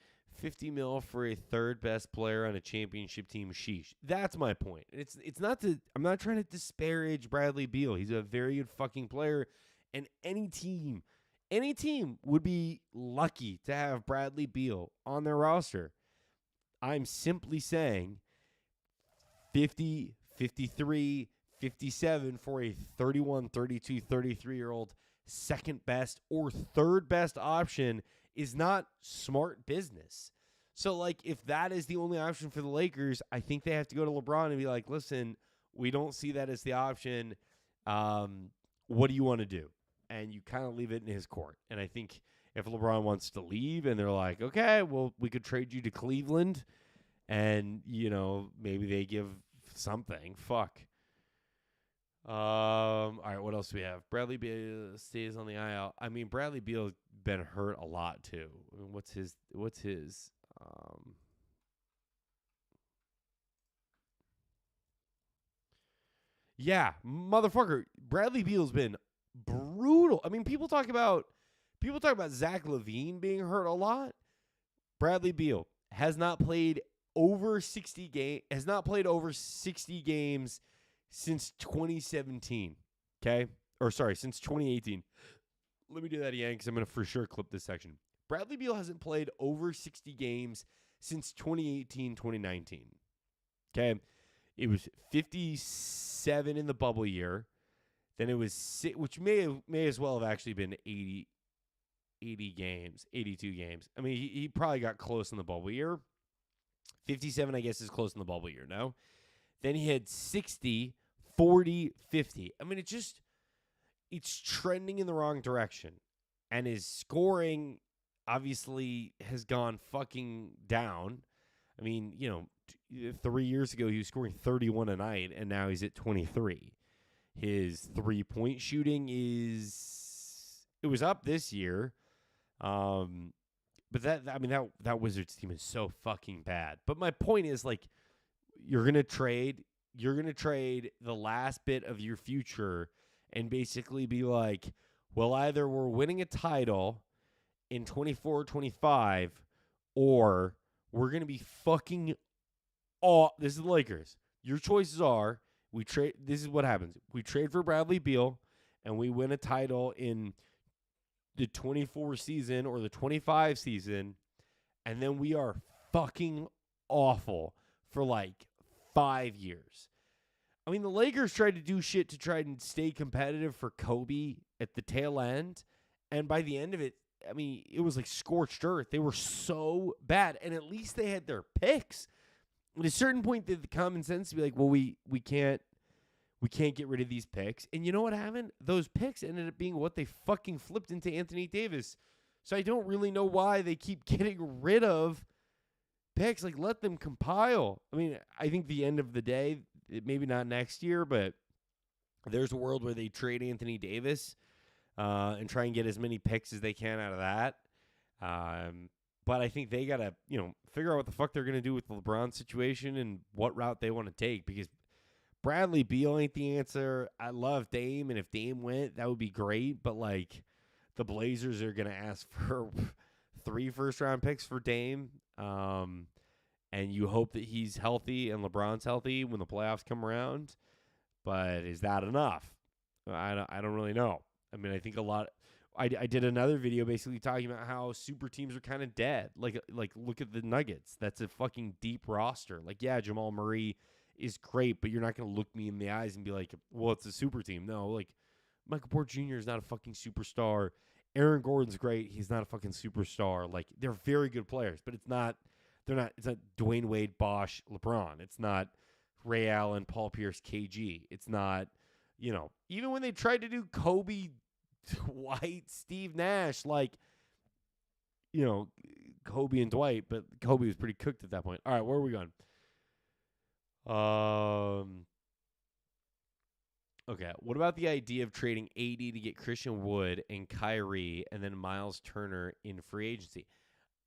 50 mil for a third best player on a championship team. Sheesh. That's my point. It's not I'm not trying to disparage Bradley Beal. He's a very good fucking player, and any team would be lucky to have Bradley Beal on their roster. I'm simply saying 50, 53, 57 for a 31, 32, 33-year-old second best or third best option is not smart business. So, like, if that is the only option for the Lakers, I think they have to go to LeBron and be like, listen, we don't see that as the option. What do you want to do? And you kind of leave it in his court. And I think if LeBron wants to leave and they're like, okay, well, we could trade you to Cleveland and, maybe they give something. Fuck. All right, what else do we have? Bradley Beal stays on the IL. I mean, Bradley Beal's been hurt a lot too. I mean, what's his yeah, motherfucker. Bradley Beal's been brutal. I mean, people talk about Zach LaVine being hurt a lot. Bradley Beal has not played over 60 games since 2017. Okay? Or sorry, since 2018. Let me do that again because I'm going to for sure clip this section. Bradley Beal hasn't played over 60 games since 2018, 2019. Okay? It was 57 in the bubble year. Then it was, which may as well have actually been 80 games, 82 games. I mean, he probably got close in the bubble year. 57, I guess, is close in the bubble year, no? Then he had 60, 40, 50. I mean, it's trending in the wrong direction. And his scoring obviously has gone fucking down. I mean, 3 years ago he was scoring 31 a night, and now he's at 23. His three-point shooting it was up this year. But that Wizards team is so fucking bad. But my point is, like, you're going to trade the last bit of your future and basically be like, well, either we're winning a title in 24 25 or we're going to be fucking this is the Lakers. Your choices are this is what happens. We trade for Bradley Beal and we win a title in the 24 season or the 25 season, and then we are fucking awful for like 5 years. I mean, the Lakers tried to do shit to try and stay competitive for Kobe at the tail end, and by the end of it, I mean, it was like scorched earth. They were so bad, and at least they had their picks. At a certain point, they had the common sense to be like, well, we can't get rid of these picks. And you know what happened? Those picks ended up being what they fucking flipped into Anthony Davis. So I don't really know why they keep getting rid of picks. Like, let them compile. I mean, I think the end of the day, maybe not next year, but there's a world where they trade Anthony Davis and try and get as many picks as they can out of that. But I think they got to, figure out what the fuck they're going to do with the LeBron situation and what route they want to take, because Bradley Beal ain't the answer. I love Dame, and if Dame went, that would be great. But, like, the Blazers are going to ask for 3 first-round picks for Dame, and you hope that he's healthy and LeBron's healthy when the playoffs come around. But is that enough? I don't really know. I mean, I think a lot. I did another video basically talking about how super teams are kind of dead. Like look at the Nuggets. That's a fucking deep roster. Like, yeah, Jamal Murray is great, but you're not going to look me in the eyes and be like, well, it's a super team. No, like, Michael Porter Jr. is not a fucking superstar. Aaron Gordon's great. He's not a fucking superstar. Like, they're very good players, but it's not Dwayne Wade, Bosh, LeBron. It's not Ray Allen, Paul Pierce, KG. It's not, even when they tried to do Kobe, Dwight, Steve Nash, like, Kobe and Dwight, but Kobe was pretty cooked at that point. All right, where are we going? Okay, what about the idea of trading AD to get Christian Wood and Kyrie and then Miles Turner in free agency?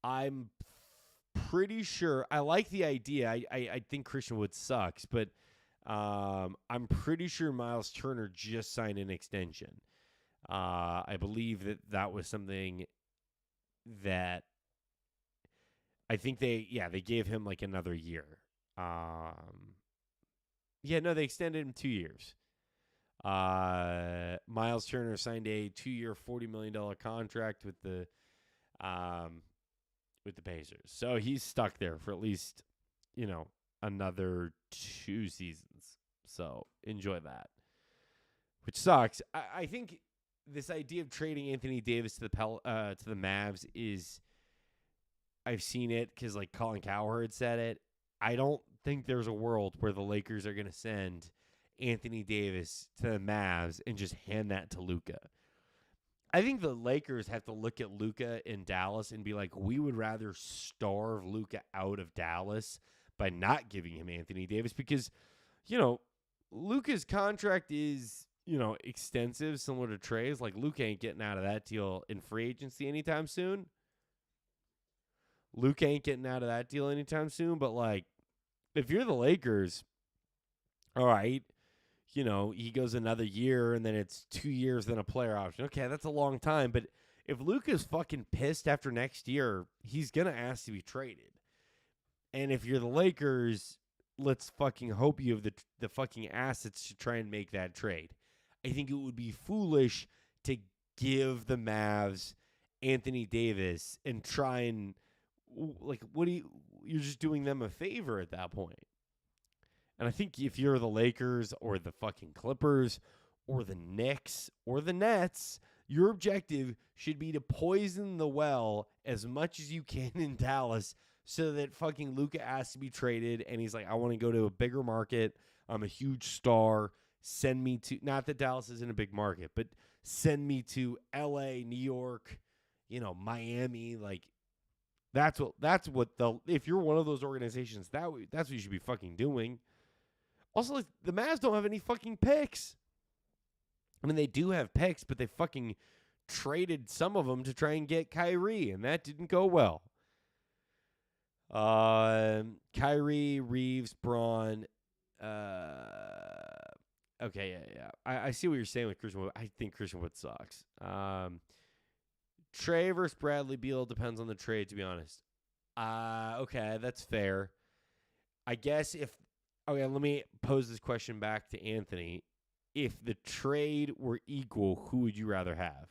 I'm pretty sure I like the idea. I think Christian Wood sucks, but I'm pretty sure Miles Turner just signed an extension. I believe that was something that I think they gave him like another year. They extended him 2 years. Miles Turner signed a 2-year, $40 million contract with the Pacers. So he's stuck there for at least, another 2 seasons. So enjoy that. Which sucks. I think this idea of trading Anthony Davis to the Mavs is, I've seen it because like Colin Cowherd said it. I don't think there's a world where the Lakers are going to send Anthony Davis to the Mavs and just hand that to Luka. I think the Lakers have to look at Luka in Dallas and be like, we would rather starve Luka out of Dallas by not giving him Anthony Davis because, Luka's contract is, extensive, similar to Trae's. Like, Luka ain't getting out of that deal in free agency anytime soon. But, like, if you're the Lakers, all right, he goes another year and then it's 2 years, then a player option. Okay, that's a long time. But if Luka's fucking pissed after next year, he's going to ask to be traded. And if you're the Lakers, let's fucking hope you have the fucking assets to try and make that trade. I think it would be foolish to give the Mavs Anthony Davis and try and, like, you're just doing them a favor at that point. And I think if you're the Lakers or the fucking Clippers or the Knicks or the Nets, your objective should be to poison the well as much as you can in Dallas so that fucking Luka has to be traded and he's like, I want to go to a bigger market. I'm a huge star. Send me to, not that Dallas isn't a big market, but send me to LA, New York, Miami. Like, that's what if you're one of those organizations, that's what you should be fucking doing. Also, like, the Mavs don't have any fucking picks. I mean, they do have picks, but they fucking traded some of them to try and get Kyrie, and that didn't go well. Kyrie, Reeves, Braun. Okay, yeah. I see what you're saying with Christian Wood. I think Christian Wood sucks. Trae versus Bradley Beal depends on the trade, to be honest. Okay, that's fair. I guess okay, let me pose this question back to Anthony. If the trade were equal, who would you rather have?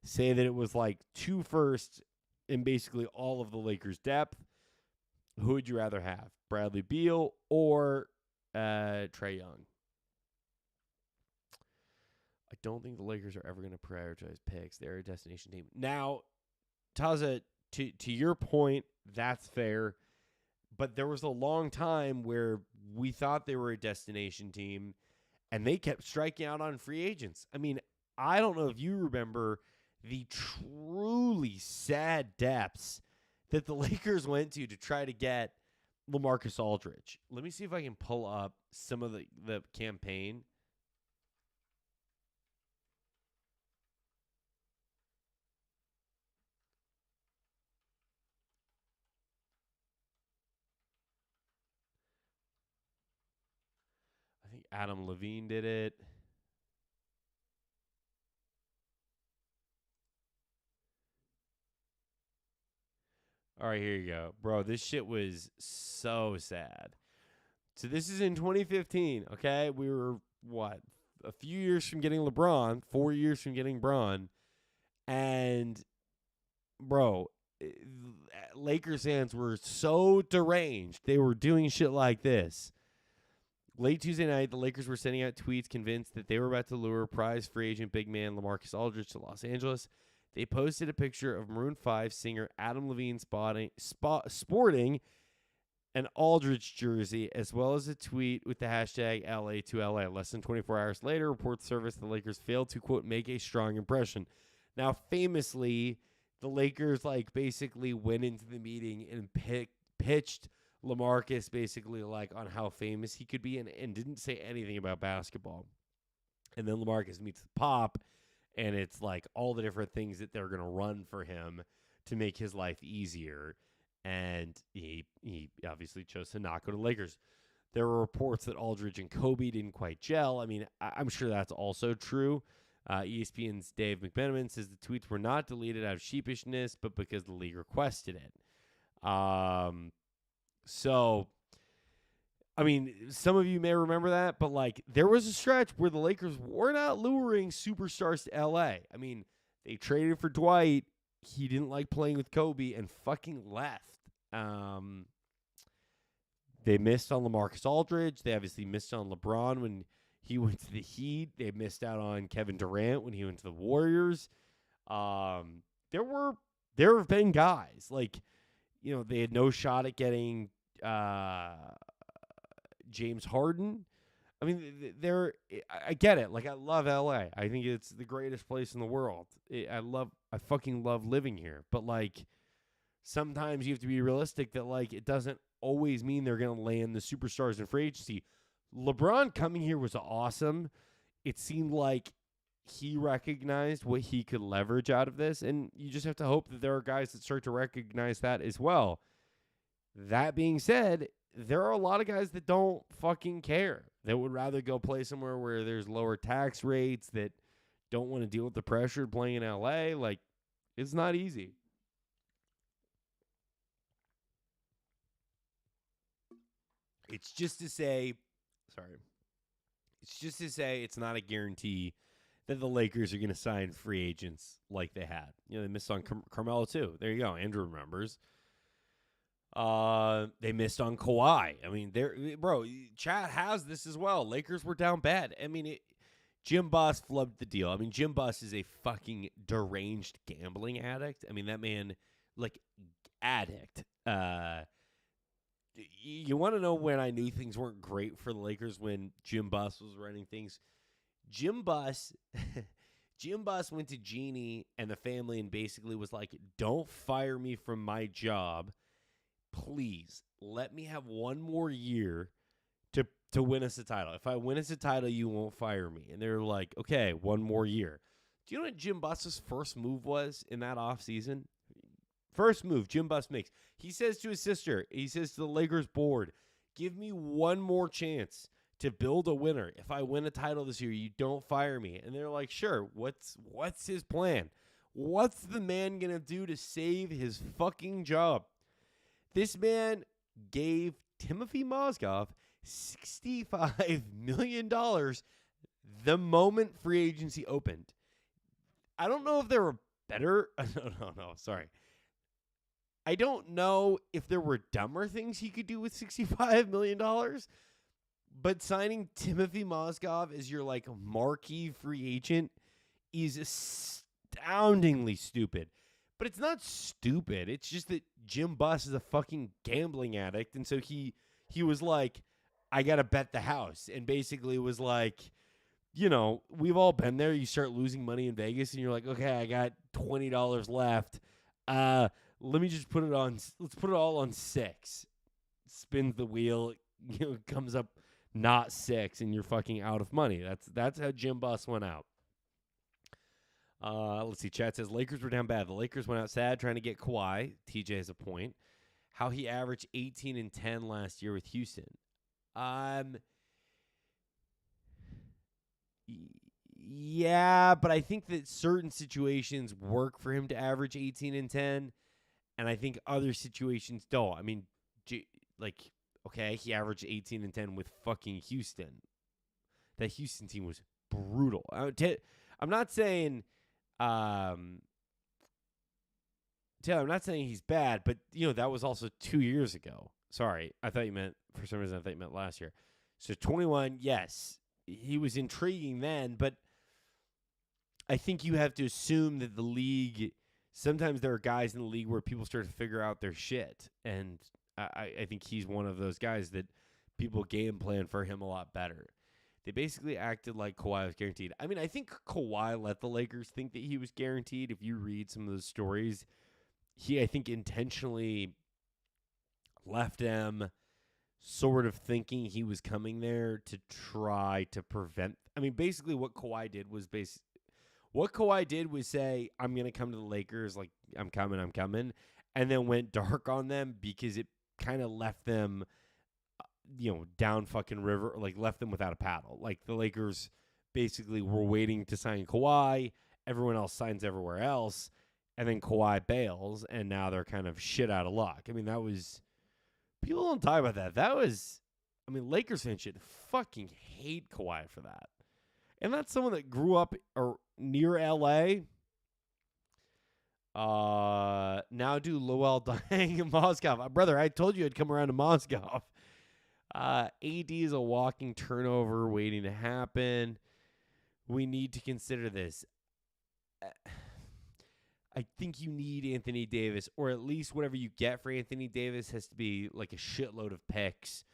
Say that it was like 2 firsts and basically all of the Lakers' depth. Who would you rather have? Bradley Beal or Trae Young? I don't think the Lakers are ever going to prioritize picks. They're a destination team. Now, Taza, to your point, that's fair. But there was a long time where we thought they were a destination team, and they kept striking out on free agents. I mean, I don't know if you remember the truly sad depths that the Lakers went to try to get LaMarcus Aldridge. Let me see if I can pull up some of the campaign. I think Adam Levine did it. All right, here you go. Bro, this shit was so sad. So this is in 2015, okay? We were, what, a few years from getting LeBron, 4 years from getting Bron. And, bro, Lakers fans were so deranged. They were doing shit like this. Late Tuesday night, the Lakers were sending out tweets convinced that they were about to lure prize free agent big man LaMarcus Aldridge to Los Angeles. They posted a picture of Maroon 5 singer Adam Levine sporting an Aldridge jersey, as well as a tweet with the hashtag LA2LA. Less than 24 hours later, reports surfaced the Lakers failed to, quote, make a strong impression. Now, famously, the Lakers, basically went into the meeting and pitched LaMarcus basically, on how famous he could be and didn't say anything about basketball. And then LaMarcus meets the Pop, and it's all the different things that they're going to run for him to make his life easier. And he obviously chose to not go to the Lakers. There were reports that Aldridge and Kobe didn't quite gel. I mean, I'm sure that's also true. ESPN's Dave McMenamin says the tweets were not deleted out of sheepishness, but because the league requested it. So, I mean, some of you may remember that, but there was a stretch where the Lakers were not luring superstars to LA. I mean, they traded for Dwight. He didn't like playing with Kobe and fucking left. They missed on LaMarcus Aldridge. They obviously missed on LeBron when he went to the Heat. They missed out on Kevin Durant when he went to the Warriors. There have been guys they had no shot at getting James Harden. I mean, I get it. I love LA. I think it's the greatest place in the world. I fucking love living here. But sometimes you have to be realistic that it doesn't always mean they're going to land the superstars in free agency. LeBron coming here was awesome. It seemed like he recognized what he could leverage out of this, and you just have to hope that there are guys that start to recognize that as well. That being said, there are a lot of guys that don't fucking care. That would rather go play somewhere where there's lower tax rates, that don't want to deal with the pressure of playing in LA. It's not easy. It's just to say it's not a guarantee that the Lakers are going to sign free agents like they had. They missed on Carmelo too. There you go. Andrew remembers. They missed on Kawhi. I mean, chat has this as well. Lakers were down bad. I mean, Jim Buss flubbed the deal. I mean, Jim Buss is a fucking deranged gambling addict. I mean, that man, addict. You want to know when I knew things weren't great for the Lakers? When Jim Buss was running things. Jim Buss went to Jeannie and the family and basically was like, don't fire me from my job. Please, let me have one more year to win us a title. If I win us a title, you won't fire me. And they're like, okay, one more year. Do you know what Jim Buss's first move was in that offseason? First move Jim Buss makes. He says to his sister, he says to the Lakers board, give me one more chance to build a winner. If I win a title this year, you don't fire me. And they're like, sure, what's his plan? What's the man going to do to save his fucking job? This man gave Timothy Mozgov $65 million the moment free agency opened. I don't know if there were better. No, sorry. I don't know if there were dumber things he could do with $65 million, but signing Timothy Mozgov as your marquee free agent is astoundingly stupid. But it's not stupid. It's just that Jim Buss is a fucking gambling addict, and so he was like, I got to bet the house, and basically was like, we've all been there. You start losing money in Vegas, and you're like, okay, I got $20 left. Let me just put it on. Let's put it all on 6. spins the wheel, comes up not 6, and you're fucking out of money. That's how Jim Buss went out. Let's see. Chat says Lakers were down bad. The Lakers went out sad trying to get Kawhi. TJ has a point. How he averaged 18 and 10 last year with Houston. Yeah, but I think that certain situations work for him to average 18 and 10, and I think other situations don't. I mean, okay, he averaged 18 and 10 with fucking Houston. That Houston team was brutal. I'm not saying, Taylor, I'm not saying he's bad, but that was also 2 years ago. Sorry, for some reason I thought you meant last year. So 21, yes, he was intriguing then, but I think you have to assume that the league, sometimes there are guys in the league where people start to figure out their shit, and I think he's one of those guys that people game plan for him a lot better. They basically acted like Kawhi was guaranteed. I mean, I think Kawhi let the Lakers think that he was guaranteed. If you read some of those stories, he, I think, intentionally left them sort of thinking he was coming there to try to prevent. I mean, basically what Kawhi did was say, I'm going to come to the Lakers, like, I'm coming, and then went dark on them because it kind of left them, down fucking river, like left them without a paddle. Like the Lakers basically were waiting to sign Kawhi. Everyone else signs everywhere else. And then Kawhi bails, and now they're kind of shit out of luck. I mean, people don't talk about that. Lakers fans should fucking hate Kawhi for that. And that's someone that grew up near L.A., now do Lowell Dang in Moscow. Brother, I told you I'd come around to Moscow. AD is a walking turnover waiting to happen. We need to consider this. I think you need Anthony Davis, or at least whatever you get for Anthony Davis has to be like a shitload of picks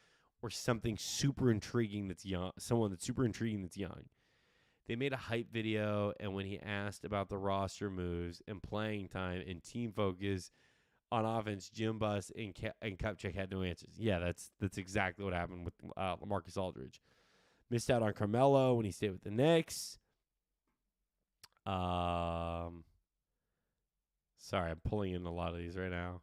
or something super intriguing that's young. Someone that's super intriguing that's young. They made a hype video, and when he asked about the roster moves and playing time and team focus on offense, Jim Buss and Kupchak had no answers. Yeah, that's exactly what happened with LaMarcus Aldridge. Missed out on Carmelo when he stayed with the Knicks. Sorry, I'm pulling in a lot of these right now.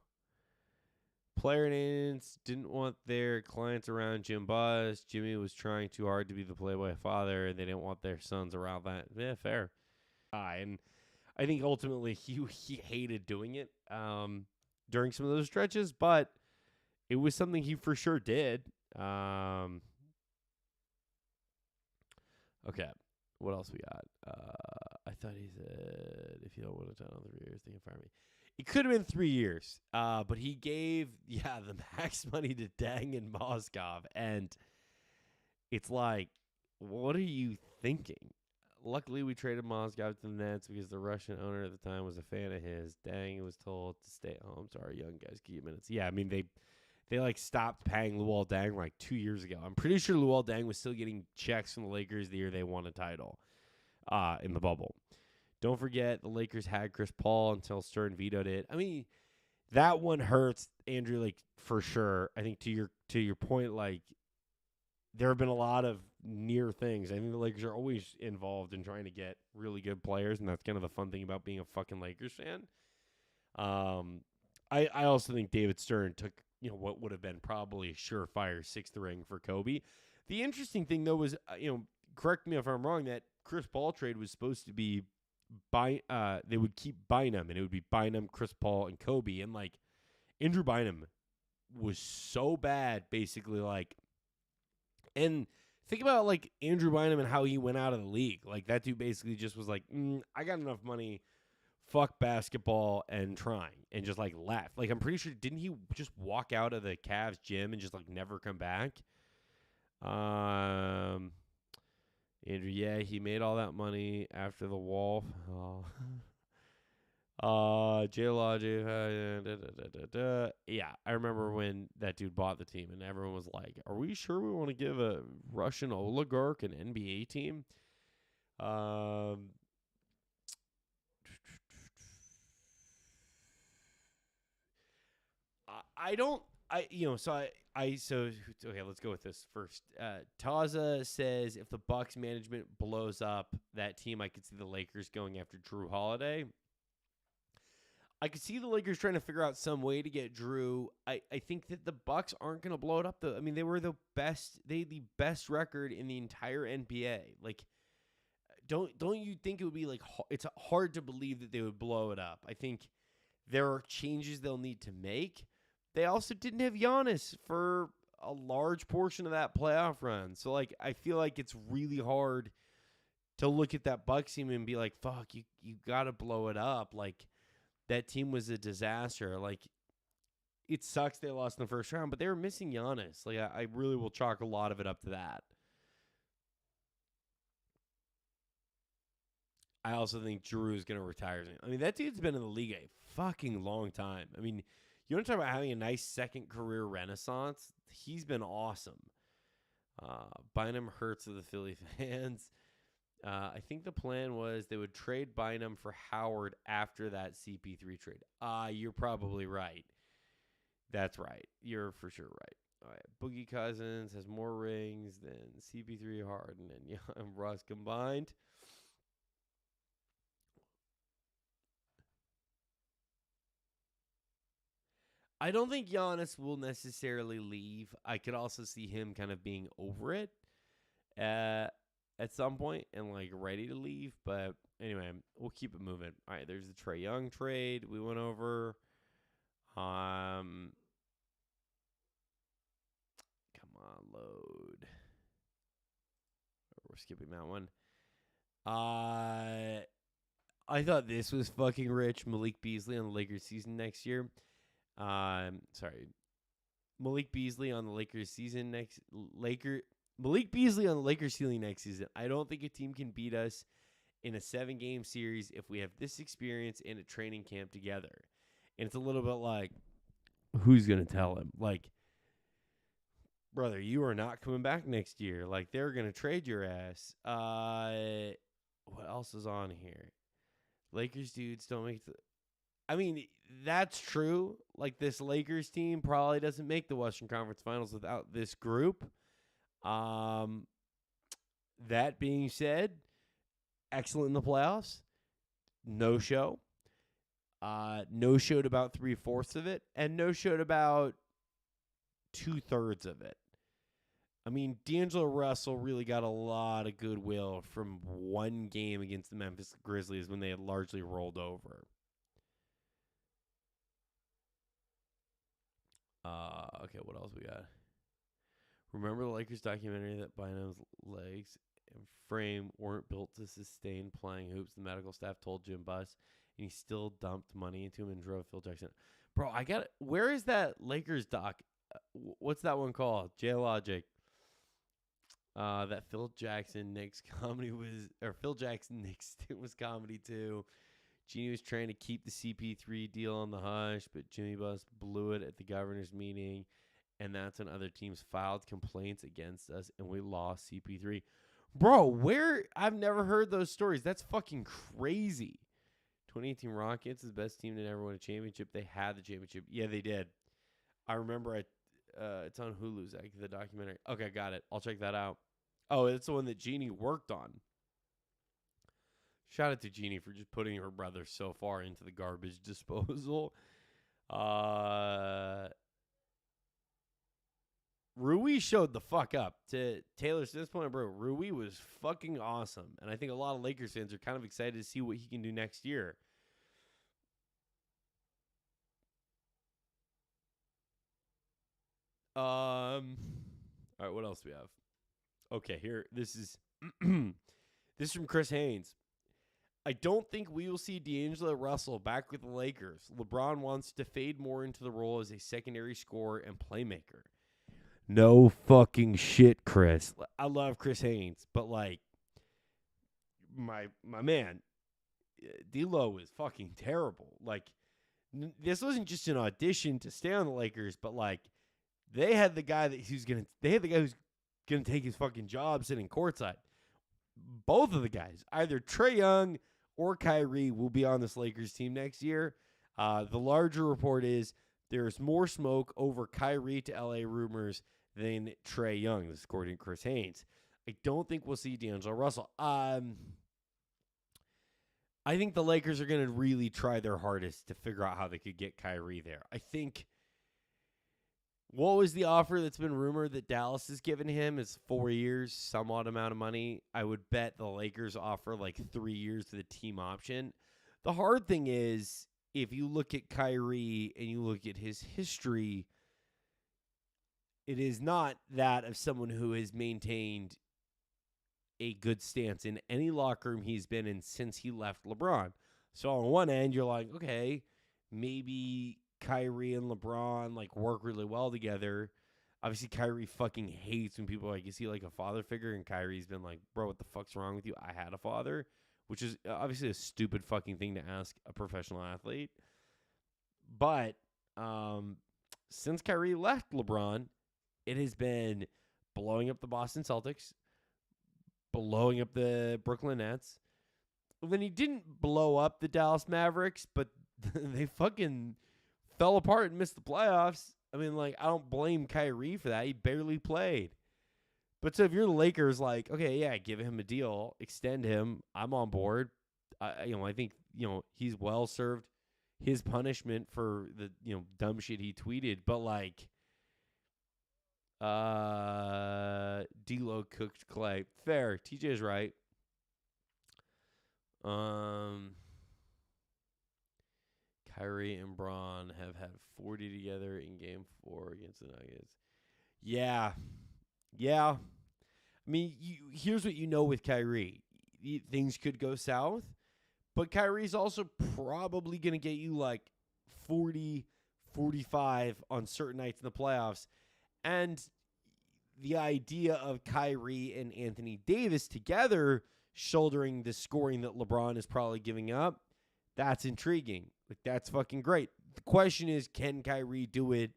Player agents didn't want their clients around Jim Buss. Jimmy was trying too hard to be the Playboy father, and they didn't want their sons around that. Yeah, fair. And I think ultimately he hated doing it during some of those stretches, but it was something he for sure did. Okay, what else we got? I thought he said, if you don't want to tell 3 years, they can fire me. It could have been 3 years, but he gave, the max money to Dang in Moscow, and it's like, what are you thinking? Luckily, we traded Moscow to the Nets because the Russian owner at the time was a fan of his. Dang was told to stay at home. Sorry, young guys, give you minutes. Yeah, I mean, they stopped paying Luol Deng like 2 years ago. I'm pretty sure Luol Deng was still getting checks from the Lakers the year they won a title in the bubble. Don't forget, the Lakers had Chris Paul until Stern vetoed it. I mean, that one hurts, Andrew, like, for sure. I think to your point, like, there have been a lot of near things. I think the Lakers are always involved in trying to get really good players, and that's kind of the fun thing about being a fucking Lakers fan. I also think David Stern took, what would have been probably a surefire 6th ring for Kobe. The interesting thing, though, was, correct me if I'm wrong, that Chris Paul trade was supposed to be they would keep Bynum, and it would be Bynum, Chris Paul, and Kobe. And, like, Andrew Bynum was so bad, basically, like, and think about, like, Andrew Bynum and how he went out of the league. Like, that dude basically just was like, I got enough money, fuck basketball, and trying, and just, like, left. Like, I'm pretty sure, didn't he just walk out of the Cavs gym and just, like, never come back? Andrew, yeah, he made all that money after the wall. J-Logic. Yeah, I remember when that dude bought the team, and everyone was like, are we sure we want to give a Russian oligarch an NBA team? I don't Okay, let's go with this first. Taza says if the Bucks management blows up that team, I could see the Lakers going after Drew Holiday. I could see the Lakers trying to figure out some way to get Drew. I think that the Bucks aren't going to blow it up though. I mean, they were the best. They had the best record in the entire NBA. Like, don't you think it would be like it's hard to believe that they would blow it up? I think there are changes they'll need to make. They also didn't have Giannis for a large portion of that playoff run. So, like, I feel like it's really hard to look at that Bucks team and be like, fuck, you got to blow it up. Like, that team was a disaster. Like, it sucks they lost in the first round, but they were missing Giannis. Like, I really will chalk a lot of it up to that. I also think Drew is going to retire. I mean, that dude's been in the league a fucking long time. I mean, you want to talk about having a nice second career renaissance? He's been awesome. Bynum hurts of the Philly fans. I think the plan was they would trade Bynum for Howard after that CP3 trade. You're probably right. That's right. You're for sure right. All right. Boogie Cousins has more rings than CP3, Harden, and Russ combined. I don't think Giannis will necessarily leave. I could also see him kind of being over it at some point and like ready to leave. But anyway, we'll keep it moving. All right, there's the Trae Young trade we went over. Come on, load. We're skipping that one. I thought this was fucking rich. Malik Beasley on the Lakers season next year. Malik Beasley on the Lakers season Malik Beasley on the Lakers ceiling next season. I don't think a team can beat us in a 7-game series if we have this experience in a training camp together. And it's a little bit like, who's going to tell him? Like, brother, you are not coming back next year. Like, they're going to trade your ass. What else is on here? Lakers dudes don't make I mean, that's true. Like, this Lakers team probably doesn't make the Western Conference Finals without this group. That being said, excellent in the playoffs. No show. No showed about 3/4 of it, and no showed about 2/3 of it. I mean, D'Angelo Russell really got a lot of goodwill from one game against the Memphis Grizzlies when they had largely rolled over. Okay, what else we got? Remember the Lakers documentary that Bynum's legs and frame weren't built to sustain playing hoops? The medical staff told Jim Buss, and he still dumped money into him and drove Phil Jackson. Bro, where is that Lakers doc? What's that one called? J-Logic. That Phil Jackson Knicks comedy was, or Phil Jackson Knicks stint was comedy too. Genie was trying to keep the CP3 deal on the hush, but Jimmy Buss blew it at the governor's meeting, and that's when other teams filed complaints against us, and we lost CP3. Bro, I've never heard those stories. That's fucking crazy. 2018 Rockets is the best team to never win a championship. They had the championship. Yeah, they did. I remember it's on Hulu, Zach, the documentary. Okay, got it. I'll check that out. Oh, it's the one that Jeannie worked on. Shout out to Jeannie for just putting her brother so far into the garbage disposal. Rui showed the fuck up. To Taylor Swift's point, bro, Rui was fucking awesome. And I think a lot of Lakers fans are kind of excited to see what he can do next year. All right, what else do we have? Okay, here. This is this is from Chris Haynes. I don't think we will see D'Angelo Russell back with the Lakers. LeBron wants to fade more into the role as a secondary scorer and playmaker. No fucking shit, Chris. I love Chris Haynes, but like my man, D'Lo is fucking terrible. Like this wasn't just an audition to stay on the Lakers, but like they had the guy who's gonna take his fucking job sitting courtside. Both of the guys, either Trae Young or Kyrie, will be on this Lakers team next year. The larger report is there's more smoke over Kyrie to LA rumors than Trae Young, this is according to Chris Haynes. I don't think we'll see D'Angelo Russell. I think the Lakers are going to really try their hardest to figure out how they could get Kyrie there. I think what was the offer that's been rumored that Dallas has given him is 4 years, some odd amount of money. I would bet the Lakers offer like 3 years to the team option. The hard thing is, if you look at Kyrie and you look at his history, it is not that of someone who has maintained a good stance in any locker room he's been in since he left LeBron. So on one end, you're like, okay, maybe Kyrie and LeBron like work really well together. Obviously, Kyrie fucking hates when people are like, is he like a father figure? And Kyrie's been like, bro, what the fuck's wrong with you? I had a father, which is obviously a stupid fucking thing to ask a professional athlete. But since Kyrie left LeBron, it has been blowing up the Boston Celtics, blowing up the Brooklyn Nets. Then he didn't blow up the Dallas Mavericks, but they fucking fell apart and missed the playoffs. I mean, like, I don't blame Kyrie for that. He barely played. But so if you're the Lakers, like, okay, yeah, give him a deal, extend him. I'm on board. I think, he's well served his punishment for the, dumb shit he tweeted. But like, D'Lo cooked Clay. Fair. TJ's right. Kyrie and Bron have had 40 together in Game 4 against the Nuggets. Yeah. I mean, here's what you know with Kyrie. Things could go south, but Kyrie's also probably going to get you like 40, 45 on certain nights in the playoffs. And the idea of Kyrie and Anthony Davis together shouldering the scoring that LeBron is probably giving up, that's intriguing. Like, that's fucking great. The question is, can Kyrie do it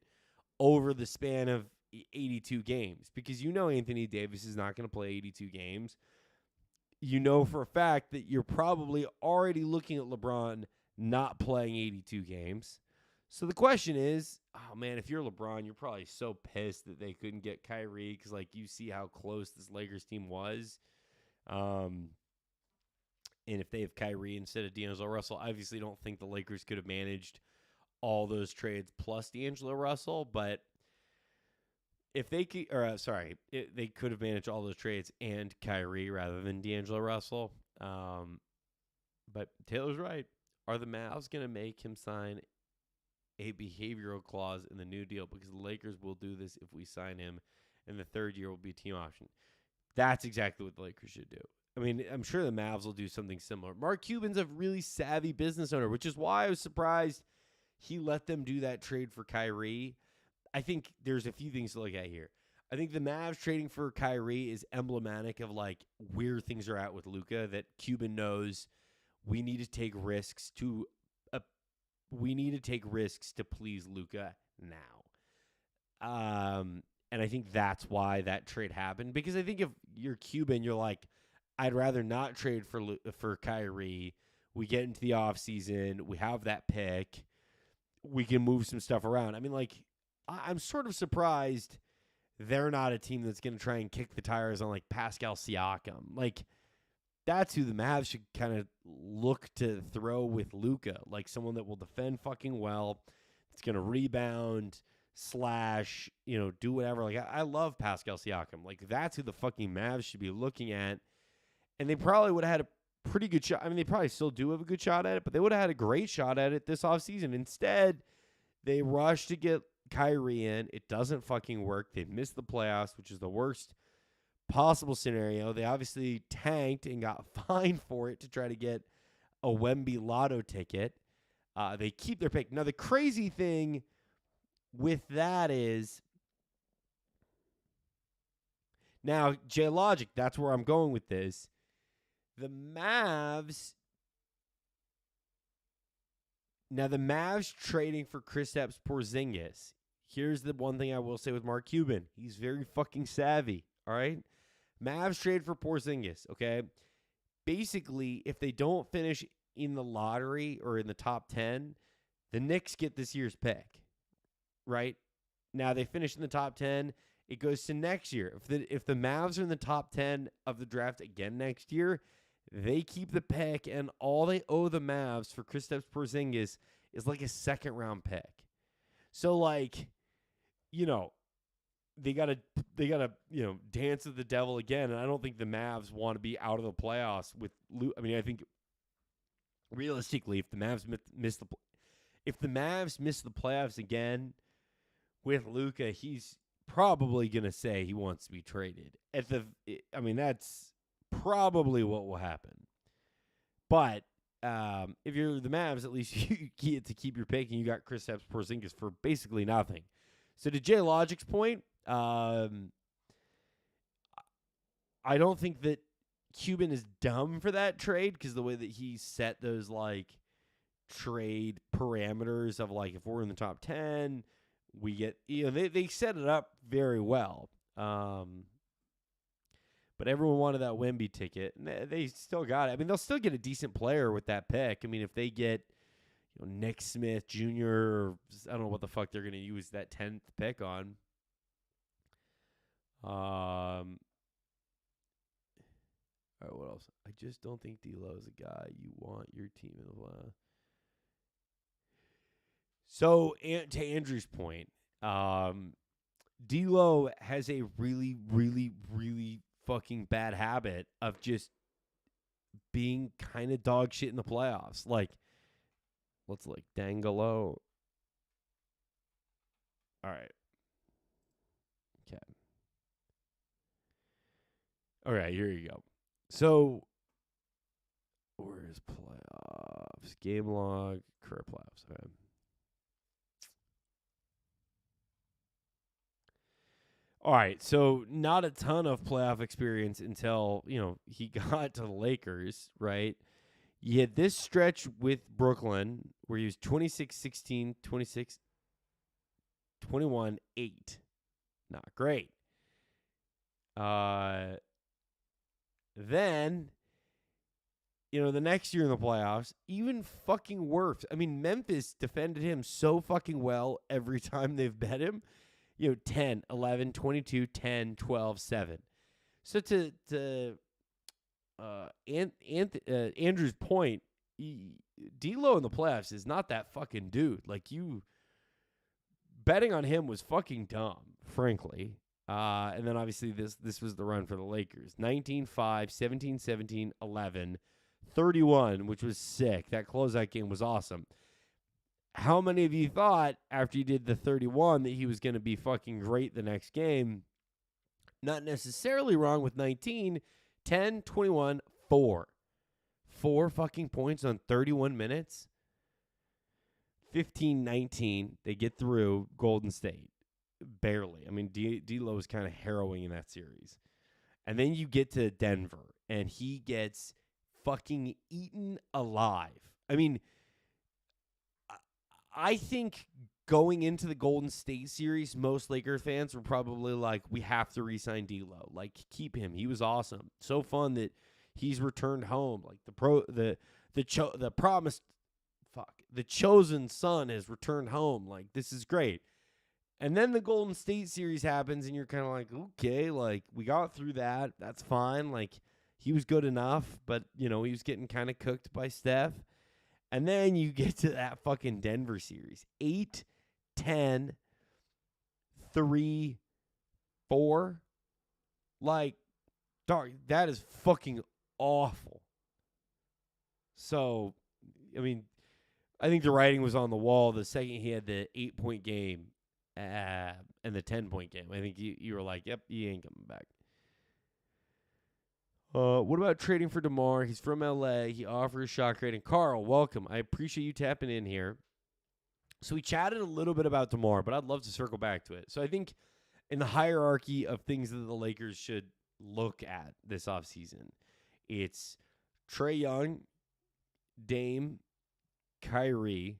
over the span of 82 games? Because Anthony Davis is not going to play 82 games. You know for a fact that you're probably already looking at LeBron not playing 82 games. So the question is, oh man, if you're LeBron, you're probably so pissed that they couldn't get Kyrie because, like, you see how close this Lakers team was. And if they have Kyrie instead of D'Angelo Russell, I obviously don't think the Lakers could have managed all those trades plus D'Angelo Russell. But if they could, they could have managed all those trades and Kyrie rather than D'Angelo Russell. But Taylor's right. Are the Mavs going to make him sign a behavioral clause in the new deal? Because the Lakers will do this if we sign him, and the third year will be team option. That's exactly what the Lakers should do. I mean, I'm sure the Mavs will do something similar. Mark Cuban's a really savvy business owner, which is why I was surprised he let them do that trade for Kyrie. I think there's a few things to look at here. I think the Mavs trading for Kyrie is emblematic of like where things are at with Luka, that Cuban knows we need to take risks to please Luka now. And I think that's why that trade happened, because I think if you're Cuban, you're like, I'd rather not trade for Kyrie. We get into the offseason. We have that pick. We can move some stuff around. I mean, like, I'm sort of surprised they're not a team that's going to try and kick the tires on, like, Pascal Siakam. Like, that's who the Mavs should kind of look to throw with Luka. Like, someone that will defend fucking well. It's going to rebound, slash, do whatever. Like, I love Pascal Siakam. Like, that's who the fucking Mavs should be looking at. And they probably would have had a pretty good shot. I mean, they probably still do have a good shot at it, but they would have had a great shot at it this offseason. Instead, they rushed to get Kyrie in. It doesn't fucking work. They missed the playoffs, which is the worst possible scenario. They obviously tanked and got fined for it to try to get a Wemby lotto ticket. They keep their pick. Now, the crazy thing with that is, now, J-Logic, that's where I'm going with this. The Mavs trading for Kristaps Porzingis. Here's the one thing I will say with Mark Cuban. He's very fucking savvy, all right? Mavs trade for Porzingis, okay? Basically, if they don't finish in the lottery or in the top 10, the Knicks get this year's pick. right? Now they finish in the top 10. It goes to next year. If the Mavs are in the top 10 of the draft again next year, they keep the pick, and all they owe the Mavs for Kristaps Porzingis is like a second-round pick. So, like, you know, they gotta dance with the devil again. And I don't think the Mavs want to be out of the playoffs with Luke. I mean, I think realistically, if the Mavs miss the playoffs again with Luka, he's probably gonna say he wants to be traded. That's probably what will happen. But if you're the Mavs, at least you get to keep your pick, and you got Kristaps Porzingis for basically nothing. So to Jay Logic's point, I don't think that Cuban is dumb for that trade, because the way that he set those like trade parameters of like, if we're in the top 10, we get, they set it up very well. But everyone wanted that Wemby ticket, and they still got it. I mean, they'll still get a decent player with that pick. I mean, if they get Nick Smith Jr., or I don't know what the fuck they're going to use that 10th pick on. All right, what else? I just don't think D'Lo is a guy you want your team in the playoffs. So, to Andrew's point, D'Lo has a really, really, really fucking bad habit of just being kind of dog shit in the playoffs. Like, let's like Dangalo. All right. Okay. All right, here you go. So, where's playoffs? Game log, career playoffs. Okay. All right, so not a ton of playoff experience until, he got to the Lakers, right? You had this stretch with Brooklyn where he was 26-16, 26, 21, 8. Not great. Then, the next year in the playoffs, even fucking worse. I mean, Memphis defended him so fucking well every time they've bet him. 10, 11, 22, 10, 12, 7. So to Andrew's point, D'Lo in the playoffs is not that fucking dude. Like, you betting on him was fucking dumb, frankly. And then obviously this was the run for the Lakers. 19-5, 17-17, 11, 31, which was sick. That closeout game was awesome. How many of you thought after you did the 31 that he was going to be fucking great the next game? Not necessarily wrong with 19, 10, 21, 4. 4 fucking points on 31 minutes. 15-19, they get through Golden State. Barely. I mean, D'Lo was kind of harrowing in that series. And then you get to Denver, and he gets fucking eaten alive. I mean, I think going into the Golden State series, most Lakers fans were probably like, we have to re-sign D'Lo. Like, keep him. He was awesome. So fun that he's returned home. Like, the chosen son has returned home. Like, this is great. And then the Golden State series happens, and you're kind of like, okay, like, we got through that. That's fine. Like, he was good enough, but, he was getting kind of cooked by Steph. And then you get to that fucking Denver series. 8, 10, 3, 4. Like, dog, that is fucking awful. So, I mean, I think the writing was on the wall the second he had the 8-point game and the 10-point game. I think you were like, yep, he ain't coming back. What about trading for DeMar? He's from LA. He offers shot creating. Carl, welcome. I appreciate you tapping in here. So we chatted a little bit about DeMar, but I'd love to circle back to it. So I think in the hierarchy of things that the Lakers should look at this offseason, it's Trae Young, Dame, Kyrie,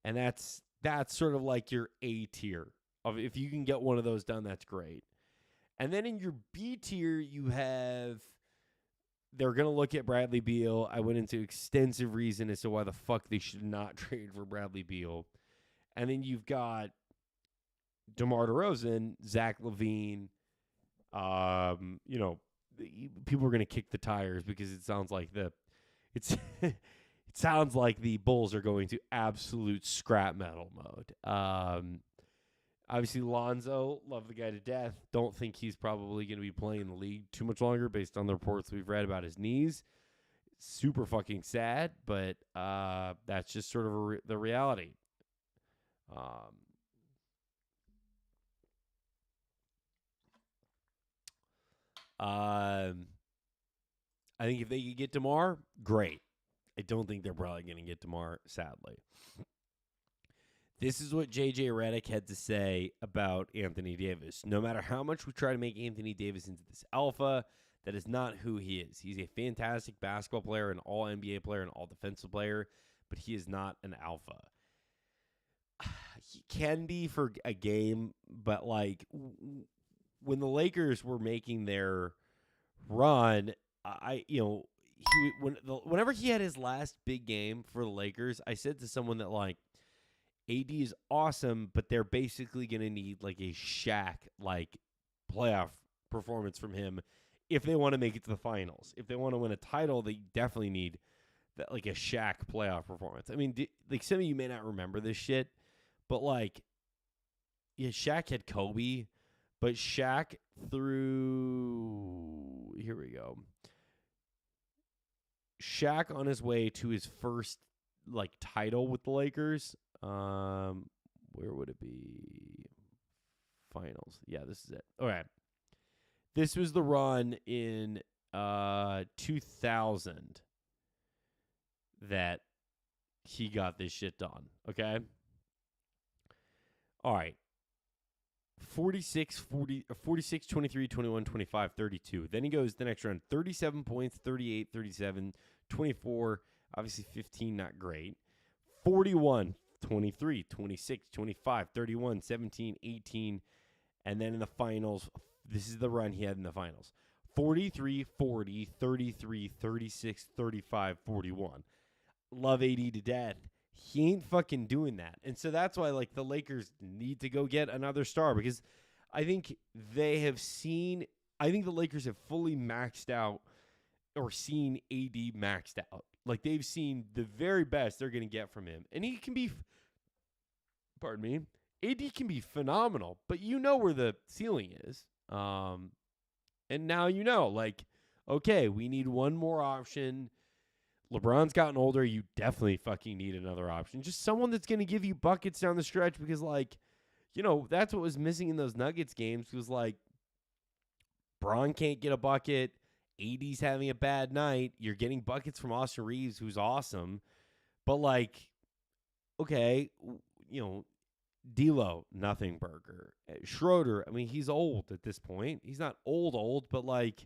and that's sort of like your A tier. If you can get one of those done, that's great. And then in your B tier, you have, they're going to look at Bradley Beal. I went into extensive reason as to why the fuck they should not trade for Bradley Beal. And then you've got DeMar DeRozan, Zach LaVine, people are going to kick the tires because it sounds like it sounds like the Bulls are going to absolute scrap metal mode. Obviously, Lonzo, love the guy to death. Don't think he's probably going to be playing in the league too much longer based on the reports we've read about his knees. Super fucking sad, but that's just sort of the reality. I think if they could get DeMar, great. I don't think they're probably going to get DeMar, sadly. This is what J.J. Redick had to say about Anthony Davis. No matter how much we try to make Anthony Davis into this alpha, that is not who he is. He's a fantastic basketball player, an all-NBA player, an all-defensive player, but he is not an alpha. He can be for a game, but like when the Lakers were making their run, whenever he had his last big game for the Lakers, I said to someone that like AD is awesome, but they're basically going to need like a Shaq like playoff performance from him if they want to make it to the finals. If they want to win a title, they definitely need that like a Shaq playoff performance. I mean, like some of you may not remember this shit, but like, yeah, Shaq had Kobe, but Shaq here we go. Shaq on his way to his first like title with the Lakers. Where would it be? Finals. Yeah, this is it. Okay. This was the run in 2000 that he got this shit done. Okay? All right. 46, 23, 21, 25, 32. Then he goes the next round. 37 points, 38, 37, 24. Obviously 15, not great. 41, 23, 26, 25, 31, 17, 18. And then in the finals, this is the run he had in the finals. 43, 40, 33, 36, 35, 41. Love AD to death. He ain't fucking doing that. And so that's why like the Lakers need to go get another star because I think the Lakers have fully maxed out or seen AD maxed out. Like they've seen the very best they're going to get from him. And he can be, AD can be phenomenal, but you know where the ceiling is. And now you know, like, okay, we need one more option. LeBron's gotten older. You definitely fucking need another option. Just someone that's going to give you buckets down the stretch because, like, that's what was missing in those Nuggets games was, like, Bron can't get a bucket. AD's having a bad night. You're getting buckets from Austin Reeves, who's awesome. But, like, okay, D'Lo, nothing burger. Schroeder, I mean, he's old at this point. He's not old, but, like,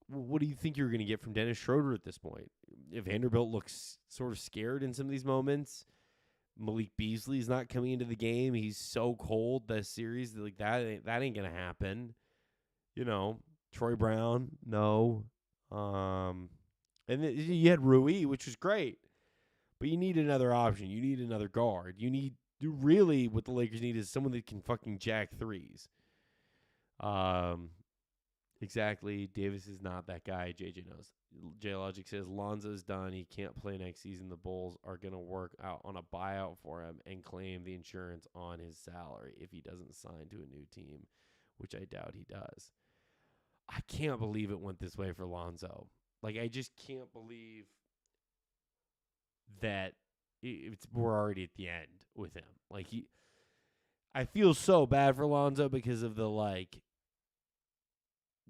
what do you think you're going to get from Dennis Schroeder at this point? If Vanderbilt looks sort of scared in some of these moments, Malik Beasley's not coming into the game. He's so cold this series. Like that ain't going to happen. Troy Brown, no. And then you had Rui, which was great. But you need another option. You need another guard. Really what the Lakers need is someone that can fucking jack threes. Exactly. Davis is not that guy. JJ knows. J-Logic says Lonzo's done. He can't play next season. The Bulls are going to work out on a buyout for him and claim the insurance on his salary if he doesn't sign to a new team, which I doubt he does. I can't believe it went this way for Lonzo. Like, I just can't believe that we're already at the end with him. Like, I feel so bad for Lonzo because of the, like,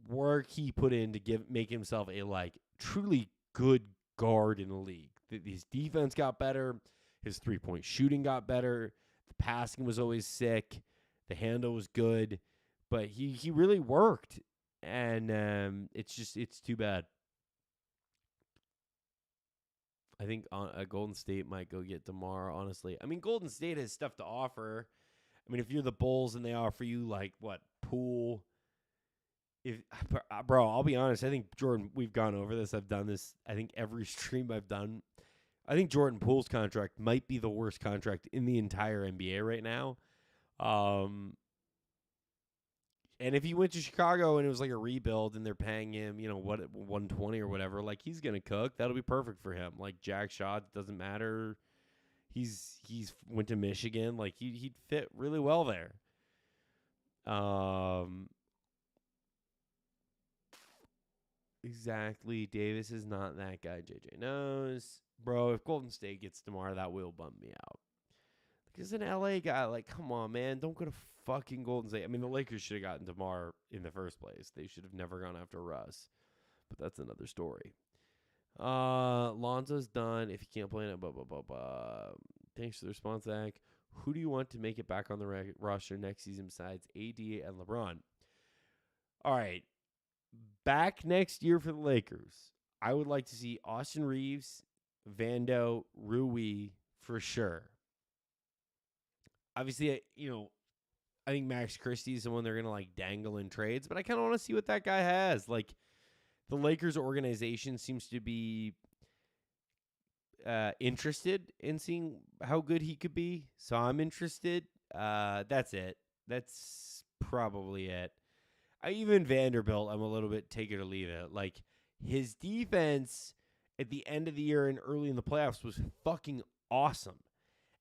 work he put in to make himself a like truly good guard in the league. His defense got better, his 3-point shooting got better, the passing was always sick, the handle was good, but he really worked, and it's too bad. I think Golden State might go get DeMar. Honestly, I mean Golden State has stuff to offer. I mean if you're the Bulls and they offer you like what Poole. Bro, I'll be honest. I think, Jordan, we've gone over this. I've done this, I think, every stream I've done. I think Jordan Poole's contract might be the worst contract in the entire NBA right now. And if he went to Chicago and it was like a rebuild and they're paying him, 120 or whatever, like he's gonna cook. That'll be perfect for him. Like Jack Shaw, doesn't matter. He's went to Michigan. Like he'd fit really well there. Exactly. Davis is not that guy. JJ knows, bro. If Golden State gets DeMar, that will bum me out. Because an LA guy, like, come on, man, don't go to fucking Golden State. I mean, the Lakers should have gotten DeMar in the first place. They should have never gone after Russ. But that's another story. Lonzo's done. If you can't play it, blah, blah, blah, blah. Thanks for the response, Zach. Who do you want to make it back on the roster next season besides AD and LeBron? All right. Back next year for the Lakers, I would like to see Austin Reeves, Vando, Rui for sure. Obviously, I think Max Christie is the one they're going to like dangle in trades, but I kind of want to see what that guy has. Like the Lakers organization seems to be interested in seeing how good he could be. So I'm interested. That's it. That's probably it. Even Vanderbilt, I'm a little bit take it or leave it. Like his defense at the end of the year and early in the playoffs was fucking awesome.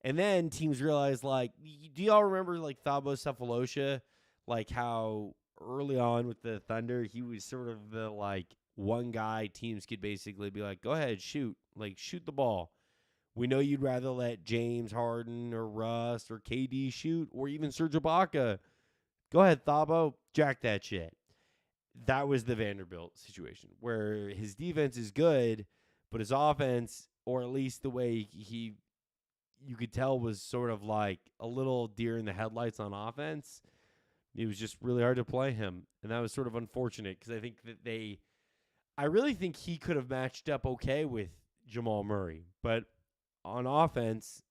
And then teams realized, like, do y'all remember, like, Thabo Cephalosha? Like, how early on with the Thunder, he was sort of the, like, one guy teams could basically be like, go ahead, shoot. Like, shoot the ball. We know you'd rather let James Harden or Russ or KD shoot or even Serge Ibaka. Go ahead, Thabo. Jack that shit. That was the Vanderbilt situation where his defense is good, but his offense, or at least the way you could tell was sort of like a little deer in the headlights on offense. It was just really hard to play him. And that was sort of unfortunate because I think that I really think he could have matched up okay with Jamal Murray. But on offense,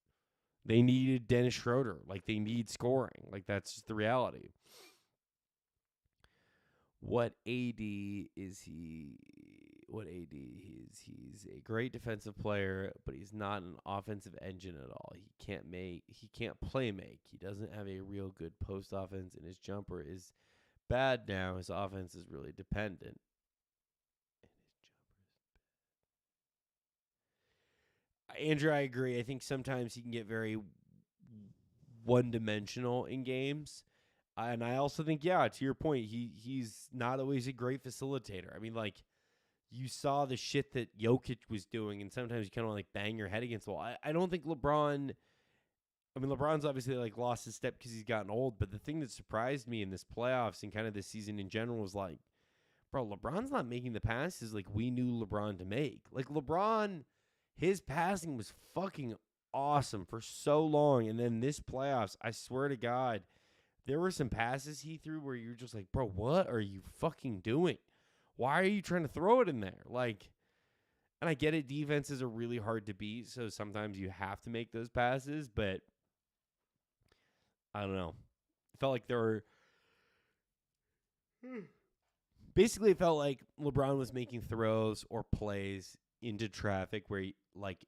they needed Dennis Schroeder. Like, they need scoring. Like, that's just the reality. What AD is he? What AD is he's a great defensive player, but he's not an offensive engine at all. He can't play make. He doesn't have a real good post offense, and his jumper is bad now. His offense is really dependent. Andrew, I agree. I think sometimes he can get very one-dimensional in games. And I also think, yeah, to your point, he's not always a great facilitator. I mean, like, you saw the shit that Jokic was doing, and sometimes you kind of like bang your head against the wall. I don't think LeBron's obviously like lost his step because he's gotten old, but the thing that surprised me in this playoffs and kind of this season in general was like, bro, LeBron's not making the passes like we knew LeBron to make. Like LeBron, his passing was fucking awesome for so long, and then this playoffs, I swear to God, there were some passes he threw where you're just like, bro, what are you fucking doing? Why are you trying to throw it in there? Like, and I get it, defenses are really hard to beat, so sometimes you have to make those passes, but I don't know. It felt like there were basically it felt like LeBron was making throws or plays into traffic where, like,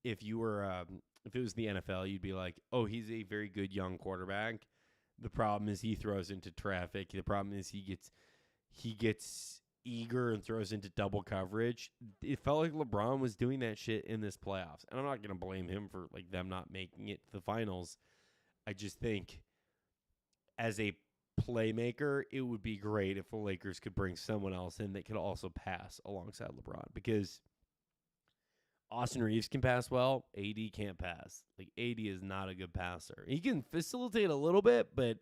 if you were if it was the NFL, you'd be like, oh, he's a very good young quarterback. The problem is he throws into traffic. The problem is he gets eager and throws into double coverage. It felt like LeBron was doing that shit in this playoffs. And I'm not going to blame him for like them not making it to the finals. I just think as a playmaker, it would be great if the Lakers could bring someone else in that could also pass alongside LeBron, because Austin Reeves can pass well. AD can't pass. Like, AD is not a good passer. He can facilitate a little bit, but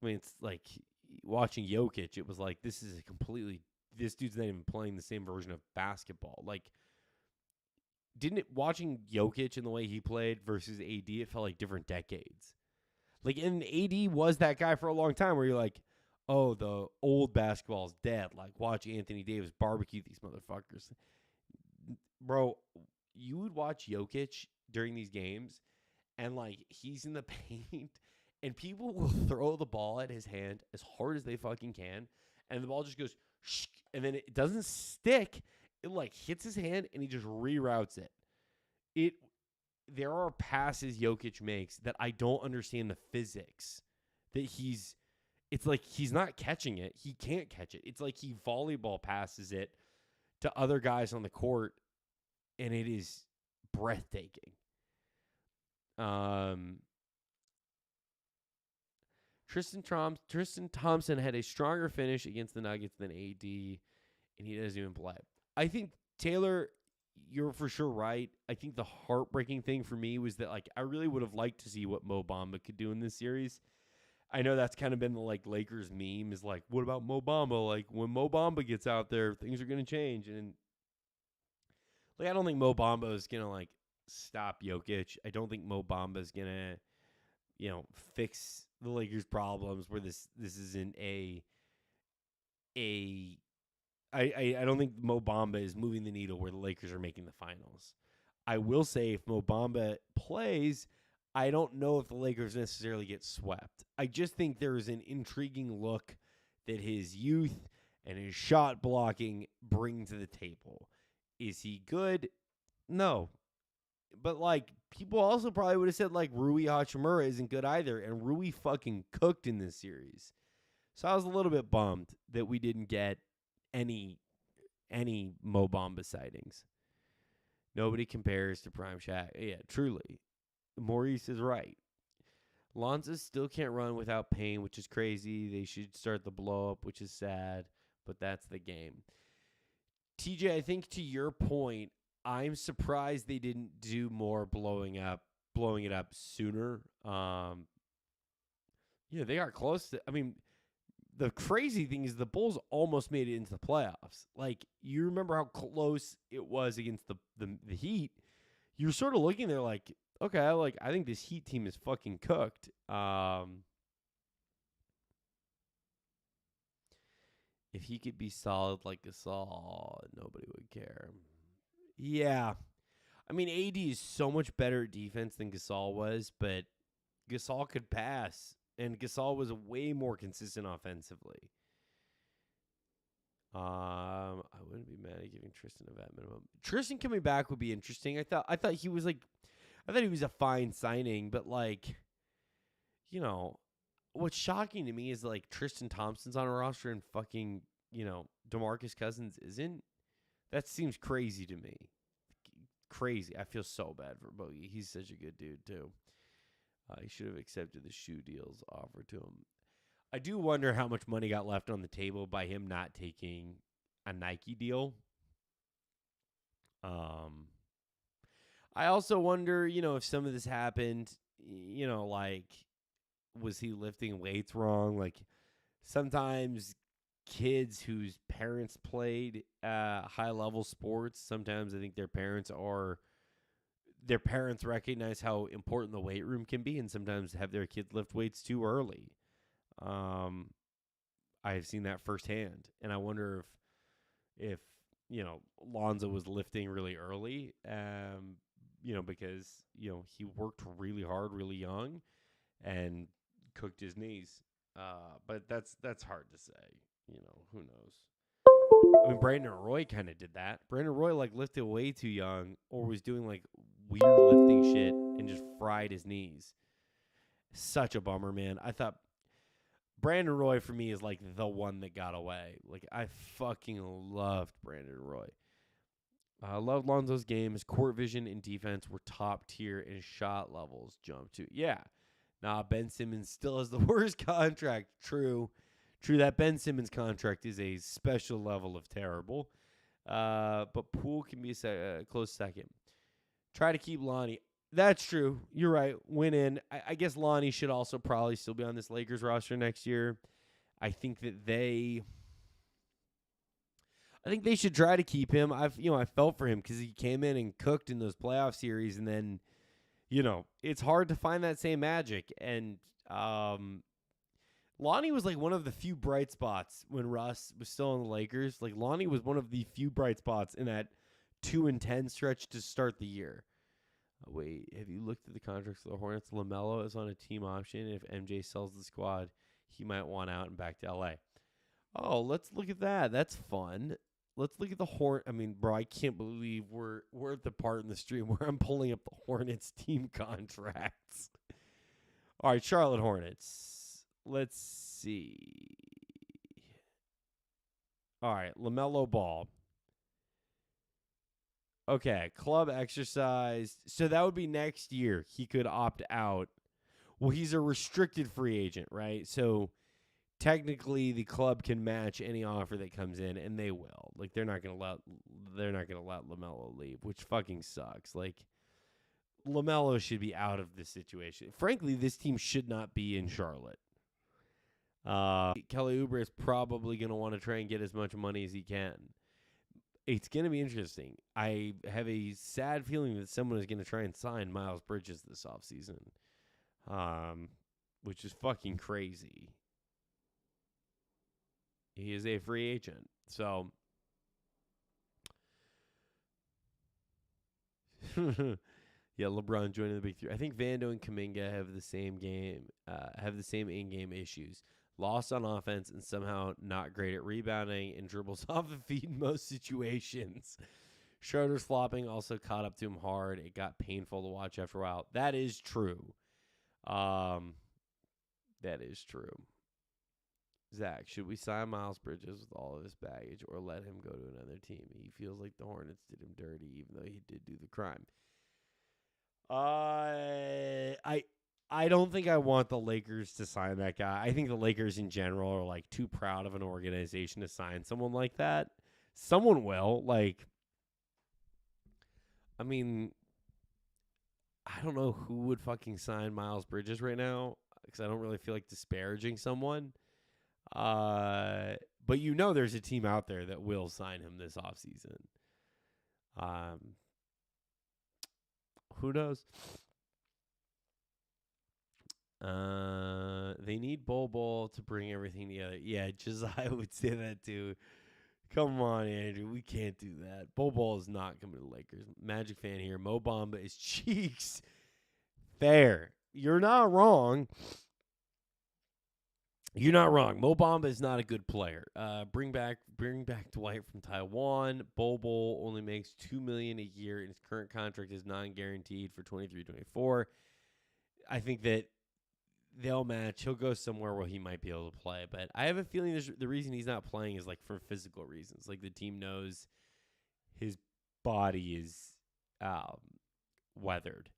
I mean, it's like watching Jokic. It was like, this dude's not even playing the same version of basketball. Like, watching Jokic and the way he played versus AD, it felt like different decades. Like, and AD was that guy for a long time where you're like, oh, the old basketball's dead. Like, watch Anthony Davis barbecue these motherfuckers. Bro, you would watch Jokic during these games, and, like, he's in the paint, and people will throw the ball at his hand as hard as they fucking can, and the ball just goes, and then it doesn't stick. It, like, hits his hand, and he just reroutes it. there are passes Jokic makes that I don't understand the physics. It's like he's not catching it. He can't catch it. It's like he volleyball passes it to other guys on the court, and it is breathtaking. Tristan Thompson had a stronger finish against the Nuggets than AD, and he doesn't even play. I think, Taylor, you're for sure right. I think the heartbreaking thing for me was that, like, I really would have liked to see what Mo Bamba could do in this series. I know that's kind of been the, like, Lakers meme is like, what about Mo Bamba? Like, when Mo Bamba gets out there, things are going to change. And, like, I don't think Mo Bamba is going to, like, stop Jokic. I don't think Mo Bamba is going to, fix the Lakers' problems where this isn't I don't think Mo Bamba is moving the needle where the Lakers are making the finals. I will say if Mo Bamba plays, I don't know if the Lakers necessarily get swept. I just think there is an intriguing look that his youth and his shot blocking bring to the table. Is he good? No. But, like, people also probably would have said, like, Rui Hachimura isn't good either, and Rui fucking cooked in this series. So I was a little bit bummed that we didn't get any Mo Bamba sightings. Nobody compares to Prime Shaq. Yeah, truly. Maurice is right. Lonzo still can't run without pain, which is crazy. They should start the blow up, which is sad, but that's the game. TJ, I think to your point, I'm surprised they didn't do more blowing it up sooner. They got close to, the crazy thing is the Bulls almost made it into the playoffs. Like, you remember how close it was against the Heat. You're sort of looking there like, okay, like, I think this Heat team is fucking cooked. If he could be solid like Gasol, nobody would care. Yeah. AD is so much better at defense than Gasol was, but Gasol could pass, and Gasol was way more consistent offensively. I wouldn't be mad at giving Tristan a vet minimum. Tristan coming back would be interesting. I thought he was a fine signing, but, like, what's shocking to me is, like, Tristan Thompson's on a roster and fucking, DeMarcus Cousins isn't. That seems crazy to me. Crazy. I feel so bad for Bogey. He's such a good dude, too. He should have accepted the shoe deals offered to him. I do wonder how much money got left on the table by him not taking a Nike deal. I also wonder, if some of this happened, like, was he lifting weights wrong? Like, sometimes kids whose parents played high-level sports, sometimes I think their parents recognize how important the weight room can be and sometimes have their kids lift weights too early. I've seen that firsthand, and I wonder if Lonzo was lifting really early, because, he worked really hard, really young, and cooked his knees. But that's hard to say. Who knows? Brandon Roy kind of did that. Brandon Roy, like, lifted way too young or was doing, like, weird lifting shit and just fried his knees. Such a bummer, man. I thought Brandon Roy, for me, is, like, the one that got away. Like, I fucking loved Brandon Roy. I loved Lonzo's game. His court vision and defense were top tier, and his shot levels jumped too. Yeah. Nah, Ben Simmons still has the worst contract. True, that Ben Simmons contract is a special level of terrible. But Poole can be a close second. Try to keep Lonnie. That's true. You're right. Win in. I guess Lonnie should also probably still be on this Lakers roster next year. I think they should try to keep him. I felt for him because he came in and cooked in those playoff series, and then, it's hard to find that same magic. And Lonnie was, like, one of the few bright spots when Russ was still on the Lakers. Like, Lonnie was one of the few bright spots in that 2-10 stretch to start the year. Wait, have you looked at the contracts of the Hornets? LaMelo is on a team option. If MJ sells the squad, he might want out and back to LA. Oh, let's look at that. That's fun. let's look at the Horn. I mean, bro, I can't believe we're at the part in the stream where I'm pulling up the Hornets team contracts. All right, Charlotte Hornets. Let's see. All right, LaMelo Ball. Okay, club exercised. So that would be next year. He could opt out. Well, he's a restricted free agent, right? So technically the club can match any offer that comes in, and they will. Like they're not gonna let LaMelo leave, which fucking sucks. Like LaMelo should be out of this situation. Frankly, this team should not be in Charlotte. Kelly Oubre is probably gonna want to try and get as much money as he can. It's gonna be interesting. I have a sad feeling that someone is gonna try and sign Miles Bridges this offseason, which is fucking crazy. He is a free agent. So, yeah, LeBron joining the Big Three. I think Vando and Kuminga have the same in-game issues. Lost on offense and somehow not great at rebounding and dribbles off the feet in most situations. Schroeder's flopping also caught up to him hard. It got painful to watch after a while. That is true. That is true. Zach, should we sign Miles Bridges with all of his baggage or let him go to another team? He feels like the Hornets did him dirty, even though he did do the crime. I don't think I want the Lakers to sign that guy. I think the Lakers in general are like too proud of an organization to sign someone like that. Someone will. Like, I mean, I don't know who would fucking sign Miles Bridges right now because I don't really feel like disparaging someone. But you know there's a team out there that will sign him this offseason. Who knows? They need Bol to bring everything together. Yeah, Josiah would say that too. Come on, Andrew. We can't do that. Bol is not coming to the Lakers. Magic fan here. Mo Bamba is cheeks. Fair. You're not wrong. You're not wrong. Mo Bamba is not a good player. Bring back Dwight from Taiwan. Bol only makes $2 million a year, and his current contract is non-guaranteed for 23-24. I think that they'll match. He'll go somewhere where he might be able to play, but I have a feeling the reason he's not playing is like for physical reasons. Like the team knows his body is weathered.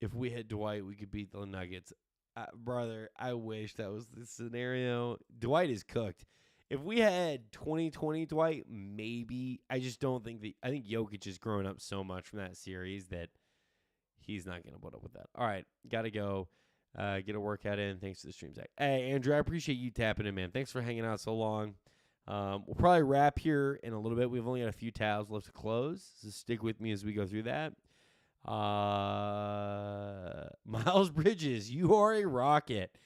If we had Dwight, we could beat the Nuggets. Brother, I wish that was the scenario. Dwight is cooked. If we had 2020 Dwight, maybe. I just don't think I think Jokic has grown up so much from that series that he's not going to put up with that. All right, got to go. Get a workout in. Thanks for the stream, Zach. Hey, Andrew, I appreciate you tapping in, man. Thanks for hanging out so long. We'll probably wrap here in a little bit. We've only got a few tabs left to close, so stick with me as we go through that. Miles Bridges, you are a rocket.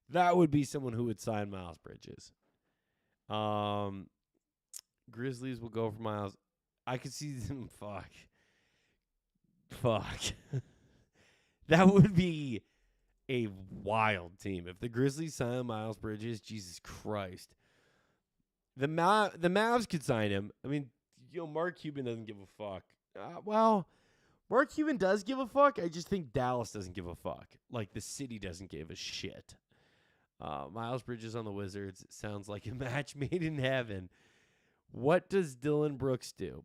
That would be someone who would sign Miles Bridges. Grizzlies will go for Miles. I could see them. Fuck. That would be a wild team if the Grizzlies sign Miles Bridges. Jesus Christ. The Mavs could sign him. I mean, Mark Cuban doesn't give a fuck. Mark Cuban does give a fuck. I just think Dallas doesn't give a fuck. Like, the city doesn't give a shit. Miles Bridges on the Wizards sounds like a match made in heaven. What does Dillon Brooks do?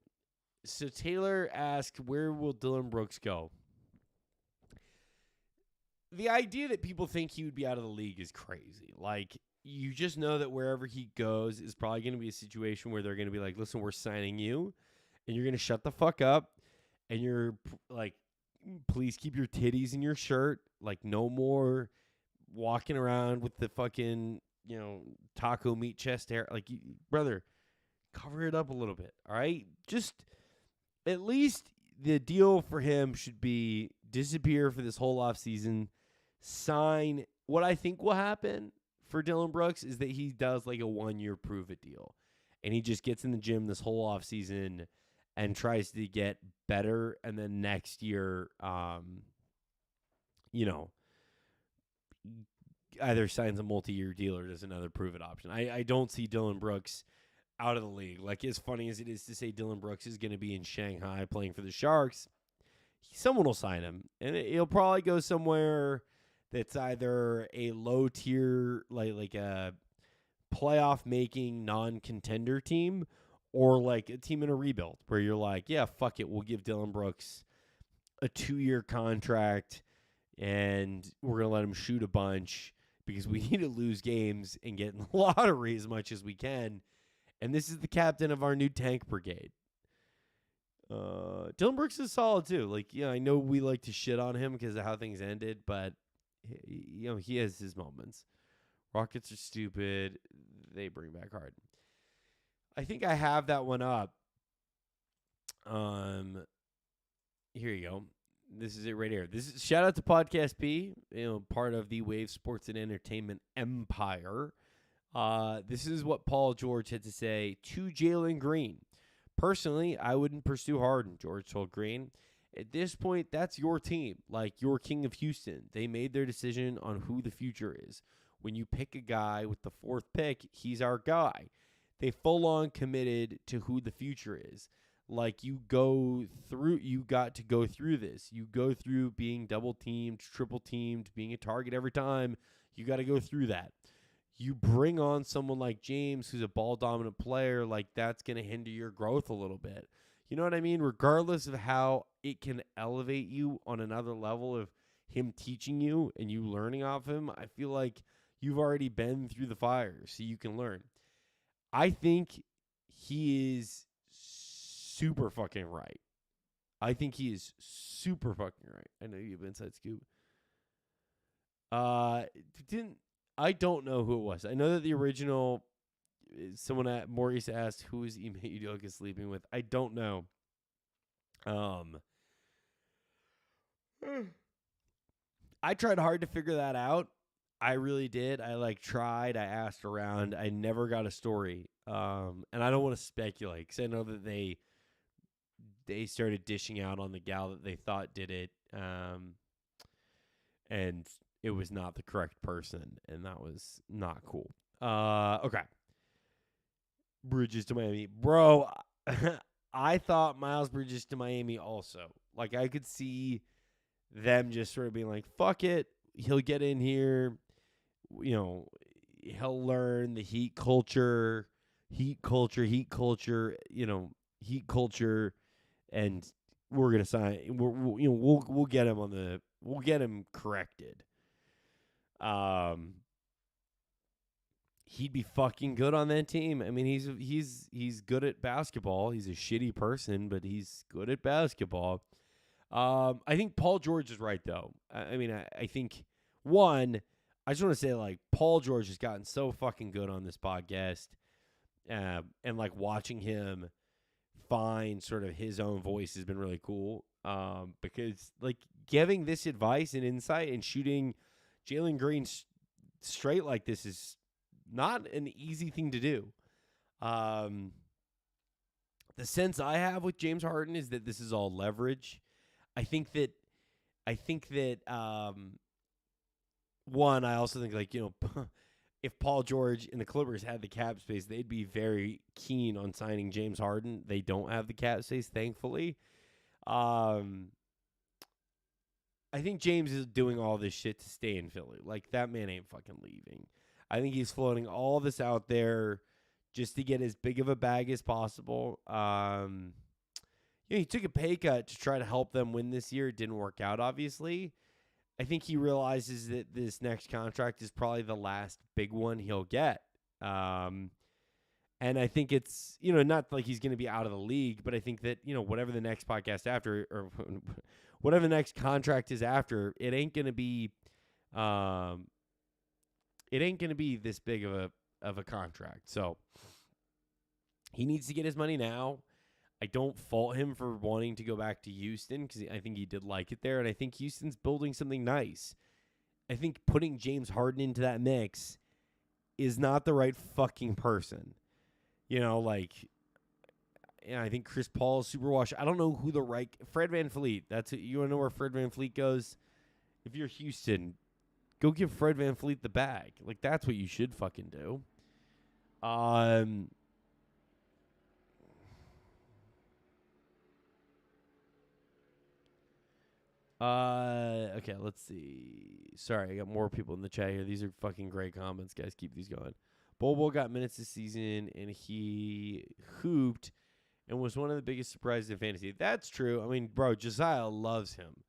So Taylor asked, where will Dillon Brooks go? The idea that people think he would be out of the league is crazy. Like, you just know that wherever he goes is probably going to be a situation where they're going to be like, listen, we're signing you, and you're going to shut the fuck up. And you're like, please keep your titties in your shirt. Like, no more walking around with the fucking, taco meat chest hair. Like, brother, cover it up a little bit. All right. Just at least the deal for him should be disappear for this whole offseason. Sign. What I think will happen for Dillon Brooks is that he does like a 1-year prove it deal. And he just gets in the gym this whole offseason and tries to get better, and then next year, either signs a multi-year deal or does another prove-it option. I don't see Dillon Brooks. out of the league. Like, as funny as it is to say Dillon Brooks is going to be in Shanghai playing for the Sharks, someone will sign him. And he'll probably go somewhere that's either a low tier, like a playoff-making non-contender team, or like a team in a rebuild where you're like, yeah, fuck it, we'll give Dillon Brooks a 2-year contract and we're going to let him shoot a bunch because we need to lose games and get in the lottery as much as we can. And this is the captain of our new tank brigade. Dillon Brooks is solid too. Like, I know we like to shit on him because of how things ended, but he has his moments. Rockets are stupid. They bring back Harden. I think I have that one up. Here you go. This is it right here. This is shout out to Podcast P, part of the Wave Sports and Entertainment empire. This is what Paul George had to say to Jalen Green. Personally, I wouldn't pursue Harden, George told Green. At this point, that's your team, like your King of Houston. They made their decision on who the future is. When you pick a guy with the 4th pick, he's our guy. They full-on committed to who the future is. Like, you got to go through this. You go through being double-teamed, triple-teamed, being a target every time. You got to go through that. You bring on someone like James, who's a ball-dominant player, like that's going to hinder your growth a little bit. You know what I mean? Regardless of how it can elevate you on another level of him teaching you and you learning off him, I feel like you've already been through the fire, so you can learn. I think he is super fucking right. I think he is super fucking right. I know you have inside scoop. I don't know who it was. I know that the original, someone at Maurice asked, who is Ime Udoka sleeping with? I don't know. I tried hard to figure that out. I really did. I tried. I asked around. I never got a story. And I don't want to speculate because I know that they started dishing out on the gal that they thought did it. And it was not the correct person, and that was not cool. Okay. Bridges to Miami. Bro, I thought Miles Bridges to Miami also. Like, I could see them just sort of being like, fuck it. He'll get in here. He'll learn the Heat culture, and we're gonna sign. We'll get him we'll get him corrected. He'd be fucking good on that team. I mean, he's good at basketball. He's a shitty person, but he's good at basketball. I think Paul George is right though. I think one. I just want to say, like, Paul George has gotten so fucking good on this podcast, and like watching him find sort of his own voice has been really cool. Because like giving this advice and insight and shooting Jalen Green straight like this is not an easy thing to do. The sense I have with James Harden is that this is all leverage. I think that one, I also think, like, if Paul George and the Clippers had the cap space, they'd be very keen on signing James Harden. They don't have the cap space, thankfully. I think James is doing all this shit to stay in Philly. Like, that man ain't fucking leaving. I think he's floating all this out there just to get as big of a bag as possible. He took a pay cut to try to help them win this year. It didn't work out, obviously. I think he realizes that this next contract is probably the last big one he'll get. And I think it's, not like he's going to be out of the league, but I think that, whatever the next podcast after, or whatever the next contract is after, it ain't going to be this big of a contract. So he needs to get his money now. I don't fault him for wanting to go back to Houston because I think he did like it there, and I think Houston's building something nice. I think putting James Harden into that mix is not the right fucking person. I think Chris Paul is super washed. I don't know who the right Fred VanVleet. You want to know where Fred VanVleet goes? If you're Houston, go give Fred VanVleet the bag. Like, that's what you should fucking do. Okay, let's see. Sorry, I got more people in the chat here. These are fucking great comments, guys. Keep these going. Bobo got minutes this season, and he hooped and was one of the biggest surprises in fantasy. That's true. I mean, bro, Josiah loves him.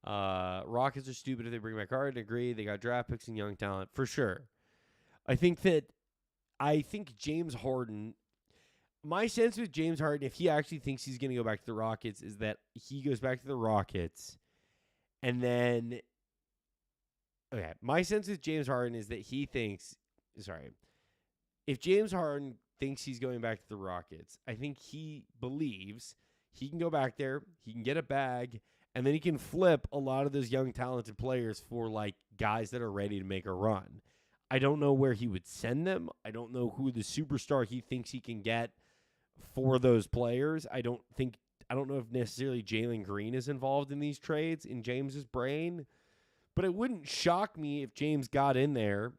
Rockets are stupid if they bring back Harden. Agree. They got draft picks and young talent for sure. I think James Harden. My sense with James Harden, if he actually thinks he's going to go back to the Rockets, is that he goes back to the Rockets, and then. Okay, my sense with James Harden is that he thinks. Sorry, if James Harden thinks he's going back to the Rockets, I think he believes he can go back there, he can get a bag, and then he can flip a lot of those young talented players for like guys that are ready to make a run. I don't know where he would send them. I don't know who the superstar he thinks he can get for those players. I don't know if necessarily Jalen Green is involved in these trades in James's brain, but it wouldn't shock me if James got in there,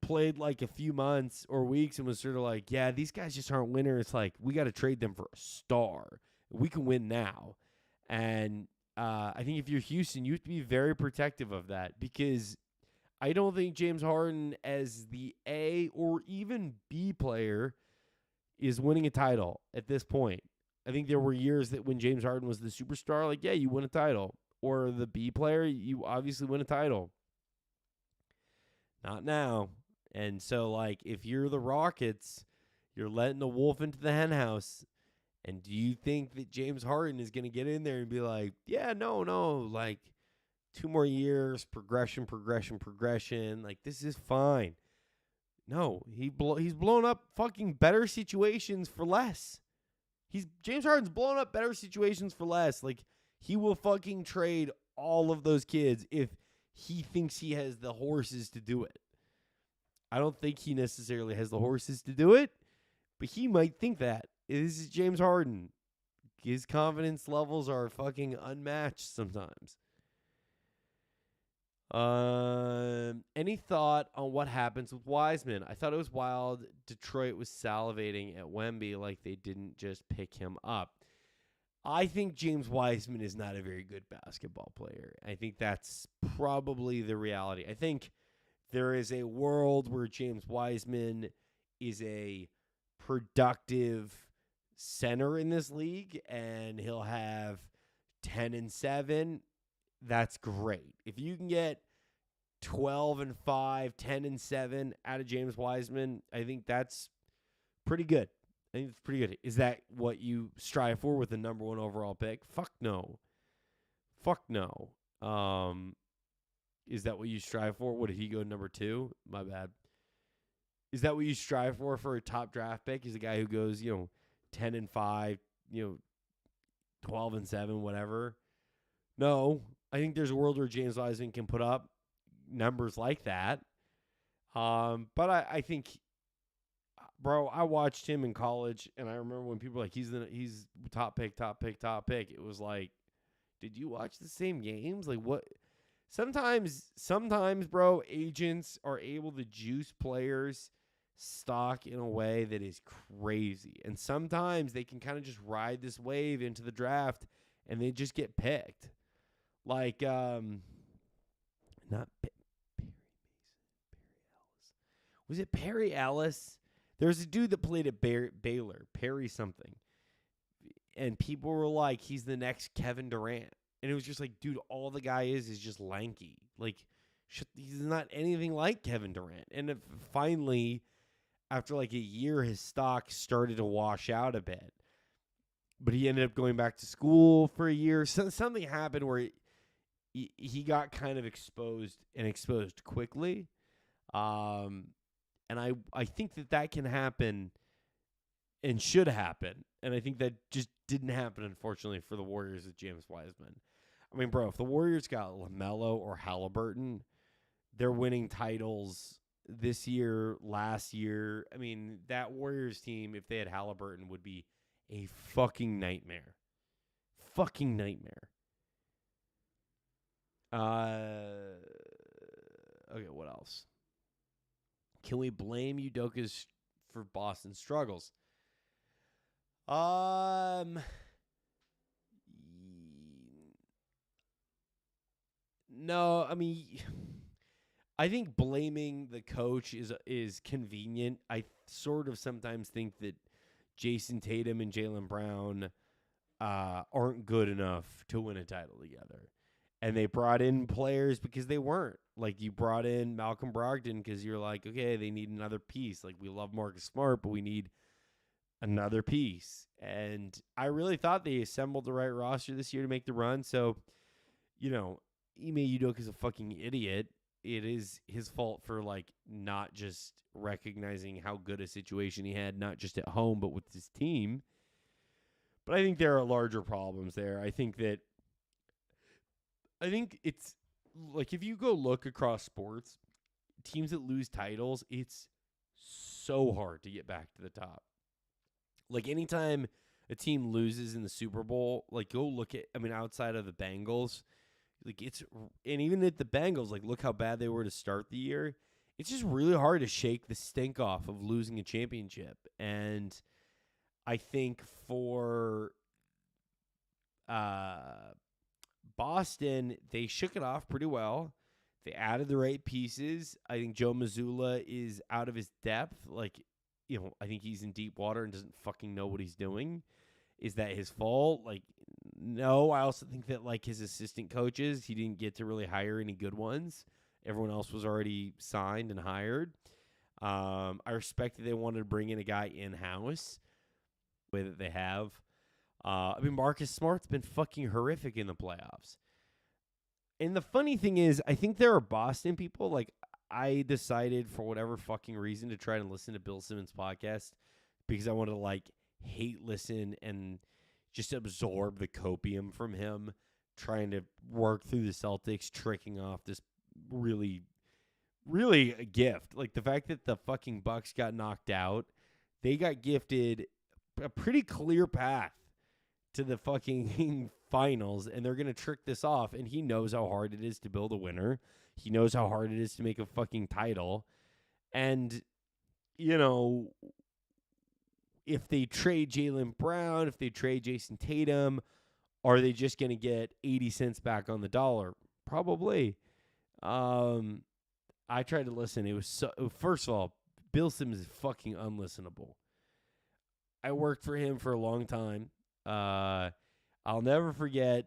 played like a few months or weeks, and was sort of like, yeah, these guys just aren't winners. Like, we got to trade them for a star. We can win now. And I think if you're Houston, you have to be very protective of that, because I don't think James Harden as the A or even B player is winning a title at this point. I think there were years that when James Harden was the superstar, like, yeah, you win a title. Or the B player, you obviously win a title. Not now. And so, like, if you're the Rockets, you're letting the wolf into the hen house. And do you think that James Harden is going to get in there and be like, yeah, no, like, 2 more years, progression. Like, this is fine. No, he's blown up fucking better situations for less. James Harden's blown up better situations for less. Like, he will fucking trade all of those kids if he thinks he has the horses to do it. I don't think he necessarily has the horses to do it, but he might think that. This is James Harden. His confidence levels are fucking unmatched sometimes. Any thought on what happens with Wiseman? I thought it was wild. Detroit was salivating at Wemby like they didn't just pick him up. I think James Wiseman is not a very good basketball player. I think that's probably the reality. I think there is a world where James Wiseman is a productive center in this league, and he'll have 10-7. That's great. If you can get 12-5, 10-7 out of James Wiseman, I think that's pretty good. I think it's pretty good. Is that what you strive for with the number 1 overall pick? Fuck no. Is that what you strive for? What, did he go number 2? My bad. Is that what you strive for a top draft pick? Is a guy who goes, 10-5, 12-7, whatever? No. I think there's a world where James Wiseman can put up numbers like that. But I think, bro, I watched him in college, and I remember when people were like, he's top pick. It was like, did you watch the same games? Like, what? Sometimes, bro, agents are able to juice players' stock in a way that is crazy. And sometimes they can kind of just ride this wave into the draft, and they just get picked. Like, not Perry Mason, Perry Ellis. Was it Perry Ellis? There's a dude that played at Baylor, Perry something. And people were like, he's the next Kevin Durant. And it was just like, dude, all the guy is just lanky. Like, he's not anything like Kevin Durant. And finally, after like a year, his stock started to wash out a bit. But he ended up going back to school for a year. So, something happened where he got kind of exposed quickly. And I think that can happen and should happen. And I think that just didn't happen, unfortunately, for the Warriors with James Wiseman. I mean, bro, if the Warriors got LaMelo or Halliburton, they're winning titles this year, last year. I mean, that Warriors team, if they had Halliburton, would be a fucking nightmare. Fucking nightmare. Okay, what else? Can we blame Udoka's for Boston's struggles? No, I mean, I think blaming the coach is convenient. I sort of sometimes think that Jason Tatum and Jaylen Brown aren't good enough to win a title together. And they brought in players because they weren't. Like, you brought in Malcolm Brogdon because you're like, okay, they need another piece. Like, we love Marcus Smart, but we need another piece. And I really thought they assembled the right roster this year to make the run. So, you know, Ime Udoka's a fucking idiot. It is his fault for, like, not just recognizing how good a situation he had, not just at home, but with his team. But I think there are larger problems there. I think it's like, if you go look across sports, teams that lose titles, it's so hard to get back to the top. Like, anytime a team loses in the Super Bowl, like, go look at, I mean, outside of the Bengals, like, and even at the Bengals, like, look how bad they were to start the year. It's just really hard to shake the stink off of losing a championship. And I think for Boston, they shook it off pretty well. They added the right pieces. I think Joe Mazzulla is out of his depth. Like, you know, I think he's in deep water and doesn't fucking know what he's doing. Is that his fault? Like, no. I also think that, like, his assistant coaches, he didn't get to really hire any good ones. Everyone else was already signed and hired. I respect that they wanted to bring in a guy in-house, the way that they have. I mean, Marcus Smart's been fucking horrific in the playoffs. And the funny thing is, I think there are Boston people, like, I decided for whatever fucking reason to try and listen to Bill Simmons' podcast because I wanted to, like, hate listen and just absorb the copium from him trying to work through the Celtics, tricking off this really, really a gift. Like, the fact that the fucking Bucks got knocked out, they got gifted a pretty clear path to the fucking finals, and they're going to trick this off, and he knows how hard it is to build a winner. He knows how hard it is to make a fucking title. And, you know, if they trade Jaylen Brown, if they trade Jason Tatum, are they just going to get 80 cents back on the dollar? Probably. I tried to listen. It was so, first of all, Bill Simmons is fucking unlistenable. I worked for him for a long time. I'll never forget,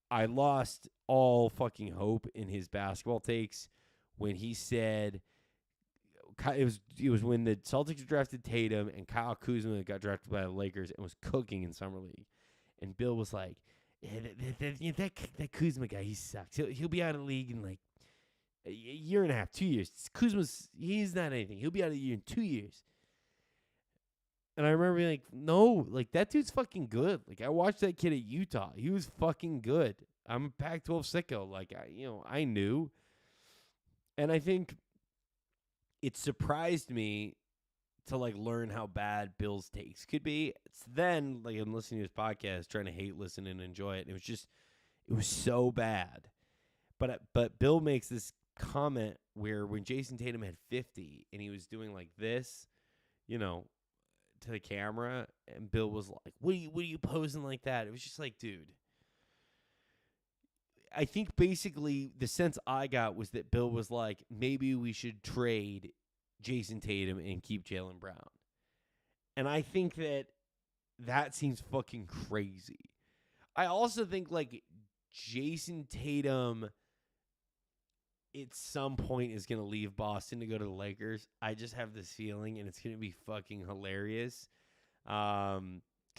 I lost all fucking hope in his basketball takes when he said it was when the Celtics drafted Tatum and Kyle Kuzma got drafted by the Lakers and was cooking in summer league, and Bill was like, that Kuzma guy, he sucks. He'll be out of the league in like a year and a half, 2 years. He's not anything. He'll be out of the year in 2 years. And I remember being like, no, like, that dude's fucking good. Like, I watched that kid at Utah. He was fucking good. I'm a Pac-12 sicko. Like, I knew. And I think it surprised me to, like, learn how bad Bill's takes could be. It's then, like, I'm listening to his podcast, trying to hate, listen, and enjoy it. And it was so bad. But Bill makes this comment where when Jason Tatum had 50 and he was doing like this, you know, to the camera, and Bill was like, what are you posing like that? It was just like, dude. I think basically the sense I got was that Bill was like, maybe we should trade Jason Tatum and keep Jaylen Brown. And I think that seems fucking crazy. I also think, like, Jason Tatum at some point is going to leave Boston to go to the Lakers. I just have this feeling, and it's going to be fucking hilarious. Because,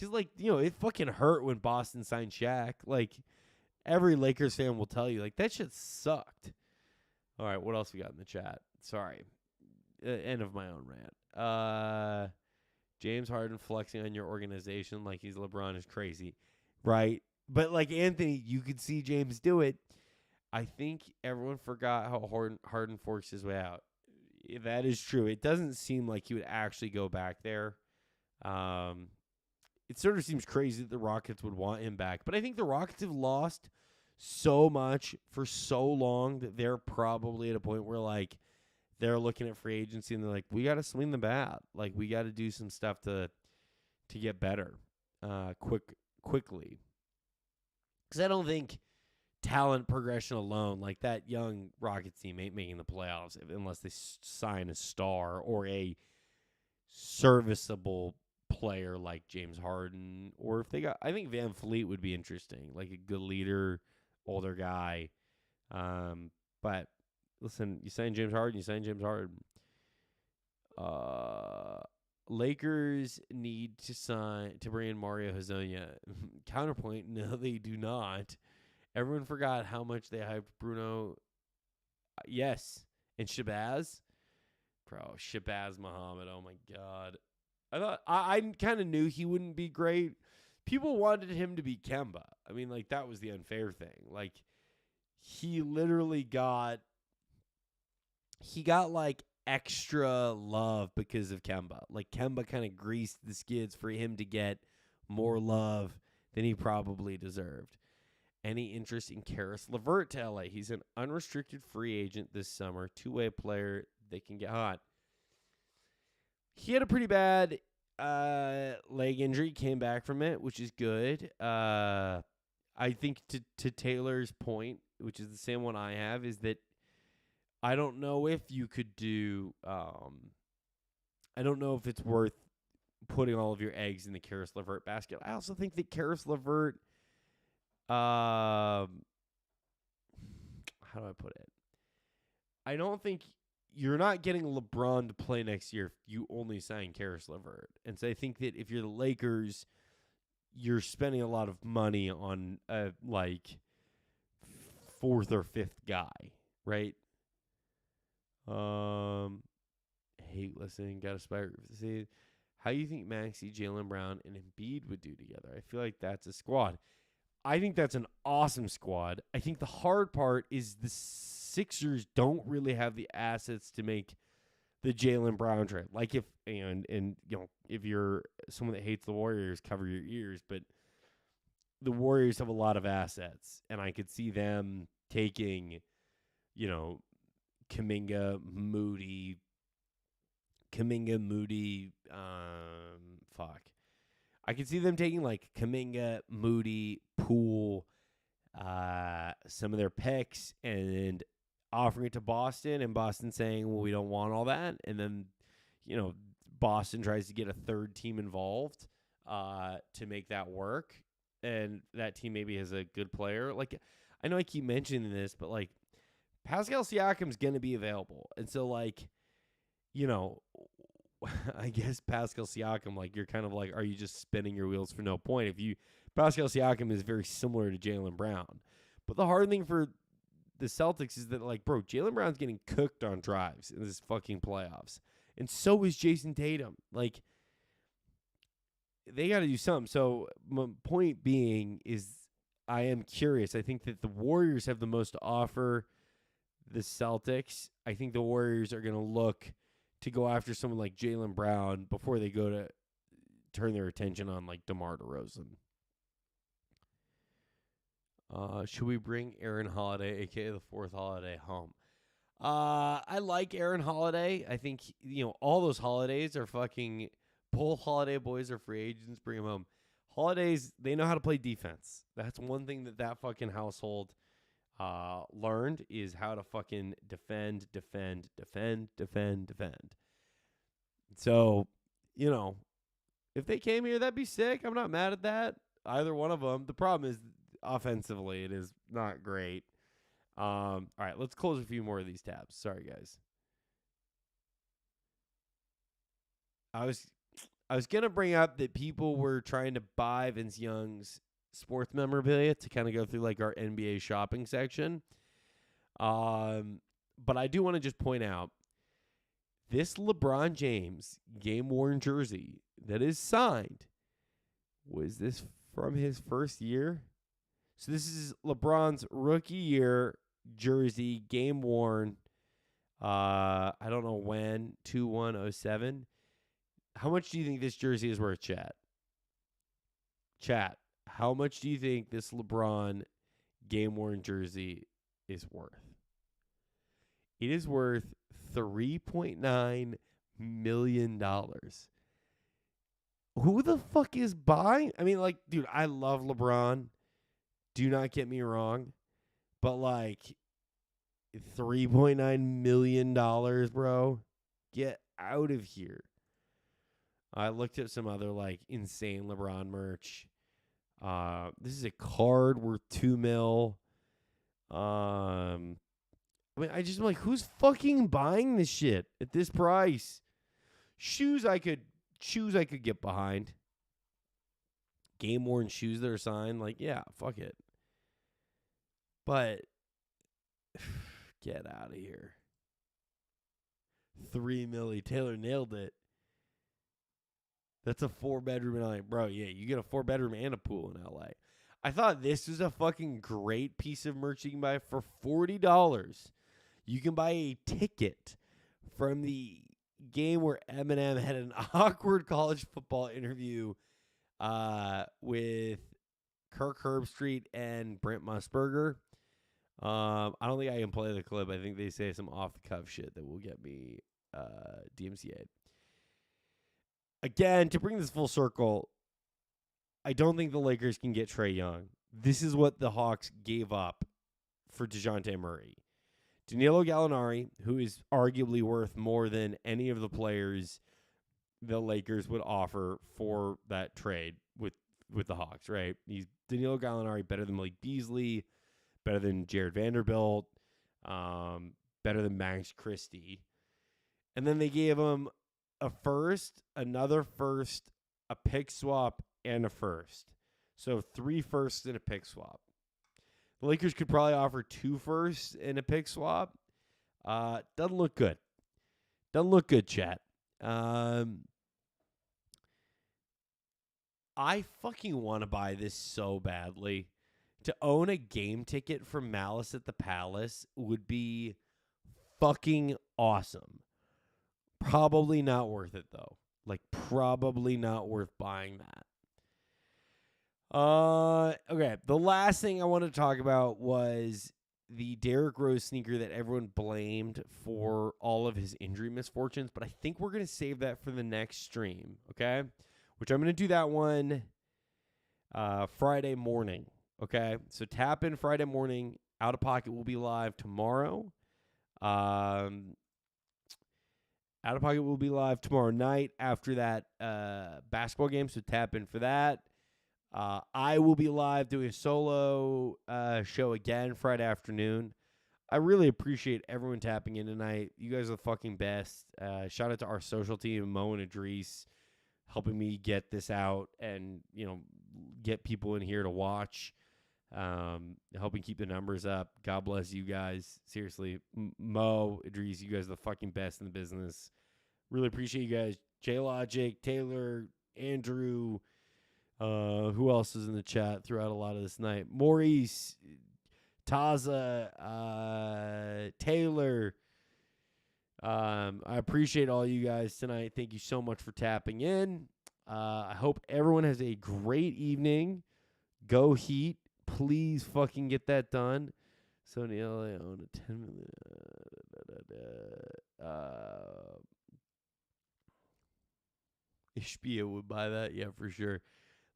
like, you know, it fucking hurt when Boston signed Shaq. Like, every Lakers fan will tell you, like, that shit sucked. All right, what else we got in the chat? Sorry. End of my own rant. James Harden flexing on your organization like he's LeBron is crazy. Right? But, like, Anthony, you could see James do it. I think everyone forgot how Harden forced his way out. That is true. It doesn't seem like he would actually go back there. It sort of seems crazy that the Rockets would want him back. But I think the Rockets have lost so much for so long that they're probably at a point where, like, they're looking at free agency and they're like, we got to swing the bat. Like, we got to do some stuff to get better quickly. Because I don't think talent progression alone, like that young Rockets team ain't making the playoffs unless they sign a star or a serviceable player like James Harden, or if they got, I think Van Fleet would be interesting, like a good leader, older guy. But listen, you sign James Harden. Lakers need to bring in Mario Hezonja. Counterpoint, no, they do not. Everyone forgot how much they hyped Bruno. Yes. And Shabazz. Bro, Shabazz Muhammad. Oh, my God. I kind of knew he wouldn't be great. People wanted him to be Kemba. I mean, like, that was the unfair thing. Like, he literally got like extra love because of Kemba. Like, Kemba kind of greased the skids for him to get more love than he probably deserved. Any interest in Karis LeVert to LA? He's an unrestricted free agent this summer, two-way player. They can get hot. He had a pretty bad leg injury, came back from it, which is good. I think to Taylor's point, which is the same one I have, is that I don't know if you could do I don't know if it's worth putting all of your eggs in the Karis LeVert basket. I also think that Karis LeVert, how do I put it? I don't think you're not getting LeBron to play next year if you only sign Karis LeVert. And so I think that if you're the Lakers, you're spending a lot of money on like fourth or fifth guy, right? Hey, listen, got to spike. See, how you think Maxey, Jaylen Brown, and Embiid would do together? I feel like that's a squad. I think that's an awesome squad. I think the hard part is the Sixers don't really have the assets to make the Jaylen Brown trade. Like if if you're someone that hates the Warriors, cover your ears. But the Warriors have a lot of assets, and I could see them taking, Kuminga, Moody. I could see them taking like Kuminga, Moody, Poole, some of their picks, and offering it to Boston, and Boston saying, well, we don't want all that. And then, Boston tries to get a third team involved to make that work. And that team maybe has a good player. Like, I know I keep mentioning this, but like Pascal Siakam's going to be available. And so like, I guess Pascal Siakam, like, you're kind of like, are you just spinning your wheels for no point? Pascal Siakam is very similar to Jaylen Brown. But the hard thing for the Celtics is that, like, bro, Jaylen Brown's getting cooked on drives in this fucking playoffs. And so is Jason Tatum. Like, they got to do something. So my point being is I am curious. I think that the Warriors have the most to offer the Celtics. I think the Warriors are going to look to go after someone like Jaylen Brown before they go to turn their attention on like DeMar DeRozan. Should we bring Aaron Holiday, a.k.a. the fourth Holiday, home? I like Aaron Holiday. I think, all those Holidays are fucking – both Holiday boys are free agents. Bring them home. Holidays, they know how to play defense. That's one thing that fucking household learned is how to fucking defend. So, if they came here, that'd be sick. I'm not mad at that. Either one of them. The problem is offensively, it is not great. All right, let's close a few more of these tabs. Sorry, guys. I was going to bring up that people were trying to buy Vince Young's sports memorabilia to kind of go through like our NBA shopping section. But I do want to just point out this LeBron James game-worn jersey that is signed, was this from his first year? So this is LeBron's rookie year jersey, game-worn, I don't know when, 2/1/07. How much do you think this jersey is worth, chat? Chat, how much do you think this LeBron game-worn jersey is worth? It is worth $3.9 million. Who the fuck is buying? I mean, like, dude, I love LeBron. Do not get me wrong. But like $3.9 million, bro. Get out of here. I looked at some other like insane LeBron merch. This is a card worth $2 million. I mean, I just am like, who's fucking buying this shit at this price? Shoes I could get behind. Game worn shoes that are signed, like, yeah, fuck it. But get out of here. $3 million. Taylor nailed it. That's a 4-bedroom in LA. Bro, yeah, you get a 4-bedroom and a pool in LA. I thought this was a fucking great piece of merch you can buy for $40. You can buy a ticket from the game where Eminem had an awkward college football interview with Kirk Herbstreit and Brent Musburger. I don't think I can play the clip. I think they say some off-the-cuff shit that will get me DMCA'd. Again, to bring this full circle, I don't think the Lakers can get Trae Young. This is what the Hawks gave up for DeJounte Murray. Danilo Gallinari, who is arguably worth more than any of the players the Lakers would offer for that trade with the Hawks, right? He's Danilo Gallinari, better than Malik Beasley, better than Jared Vanderbilt, better than Max Christie. And then they gave him a first, another first, a pick swap, and a first. So 3 firsts and a pick swap. The Lakers could probably offer 2 firsts and a pick swap. Doesn't look good. Doesn't look good, chat. I fucking want to buy this so badly. To own a game ticket for Malice at the Palace would be fucking awesome. Probably not worth it, though. Like, probably not worth buying that. Okay, the last thing I want to talk about was the Derrick Rose sneaker that everyone blamed for all of his injury misfortunes, but I think we're going to save that for the next stream, okay? Which I'm going to do that one Friday morning, okay? So tap in Friday morning. Out of Pocket will be live tomorrow. Out of Pocket will be live tomorrow night after that basketball game, so tap in for that. I will be live doing a solo show again Friday afternoon. I really appreciate everyone tapping in tonight. You guys are the fucking best. Shout out to our social team, Mo and Idris, helping me get this out and, you know, get people in here to watch, helping keep the numbers up. God bless you guys. Seriously, Mo, Idris, you guys are the fucking best in the business. Really appreciate you guys. J-Logic, Taylor, Andrew, who else is in the chat throughout a lot of this night? Maurice, Taza, Taylor. I appreciate all you guys tonight. Thank you so much for tapping in. I hope everyone has a great evening. Go Heat. Please fucking get that done. Sony LA own a 10 million. Ishbia would buy that. Yeah, for sure.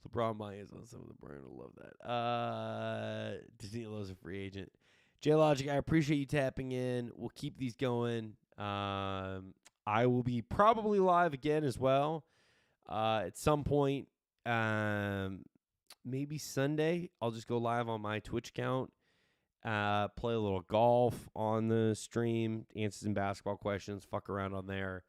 LeBron Myers on some of the brand. I love that. Danilo's a free agent. J-Logic, I appreciate you tapping in. We'll keep these going. I will be probably live again as well at some point. Maybe Sunday. I'll just go live on my Twitch account. Play a little golf on the stream. Answer some basketball questions. Fuck around on there.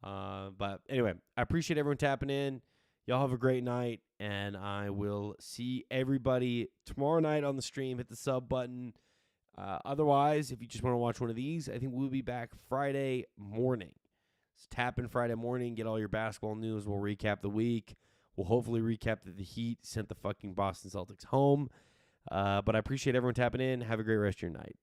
But anyway, I appreciate everyone tapping in. Y'all have a great night, and I will see everybody tomorrow night on the stream. Hit the sub button. Otherwise, if you just want to watch one of these, I think we'll be back Friday morning. So tap in Friday morning, get all your basketball news. We'll recap the week. We'll hopefully recap that the Heat sent the fucking Boston Celtics home. But I appreciate everyone tapping in. Have a great rest of your night.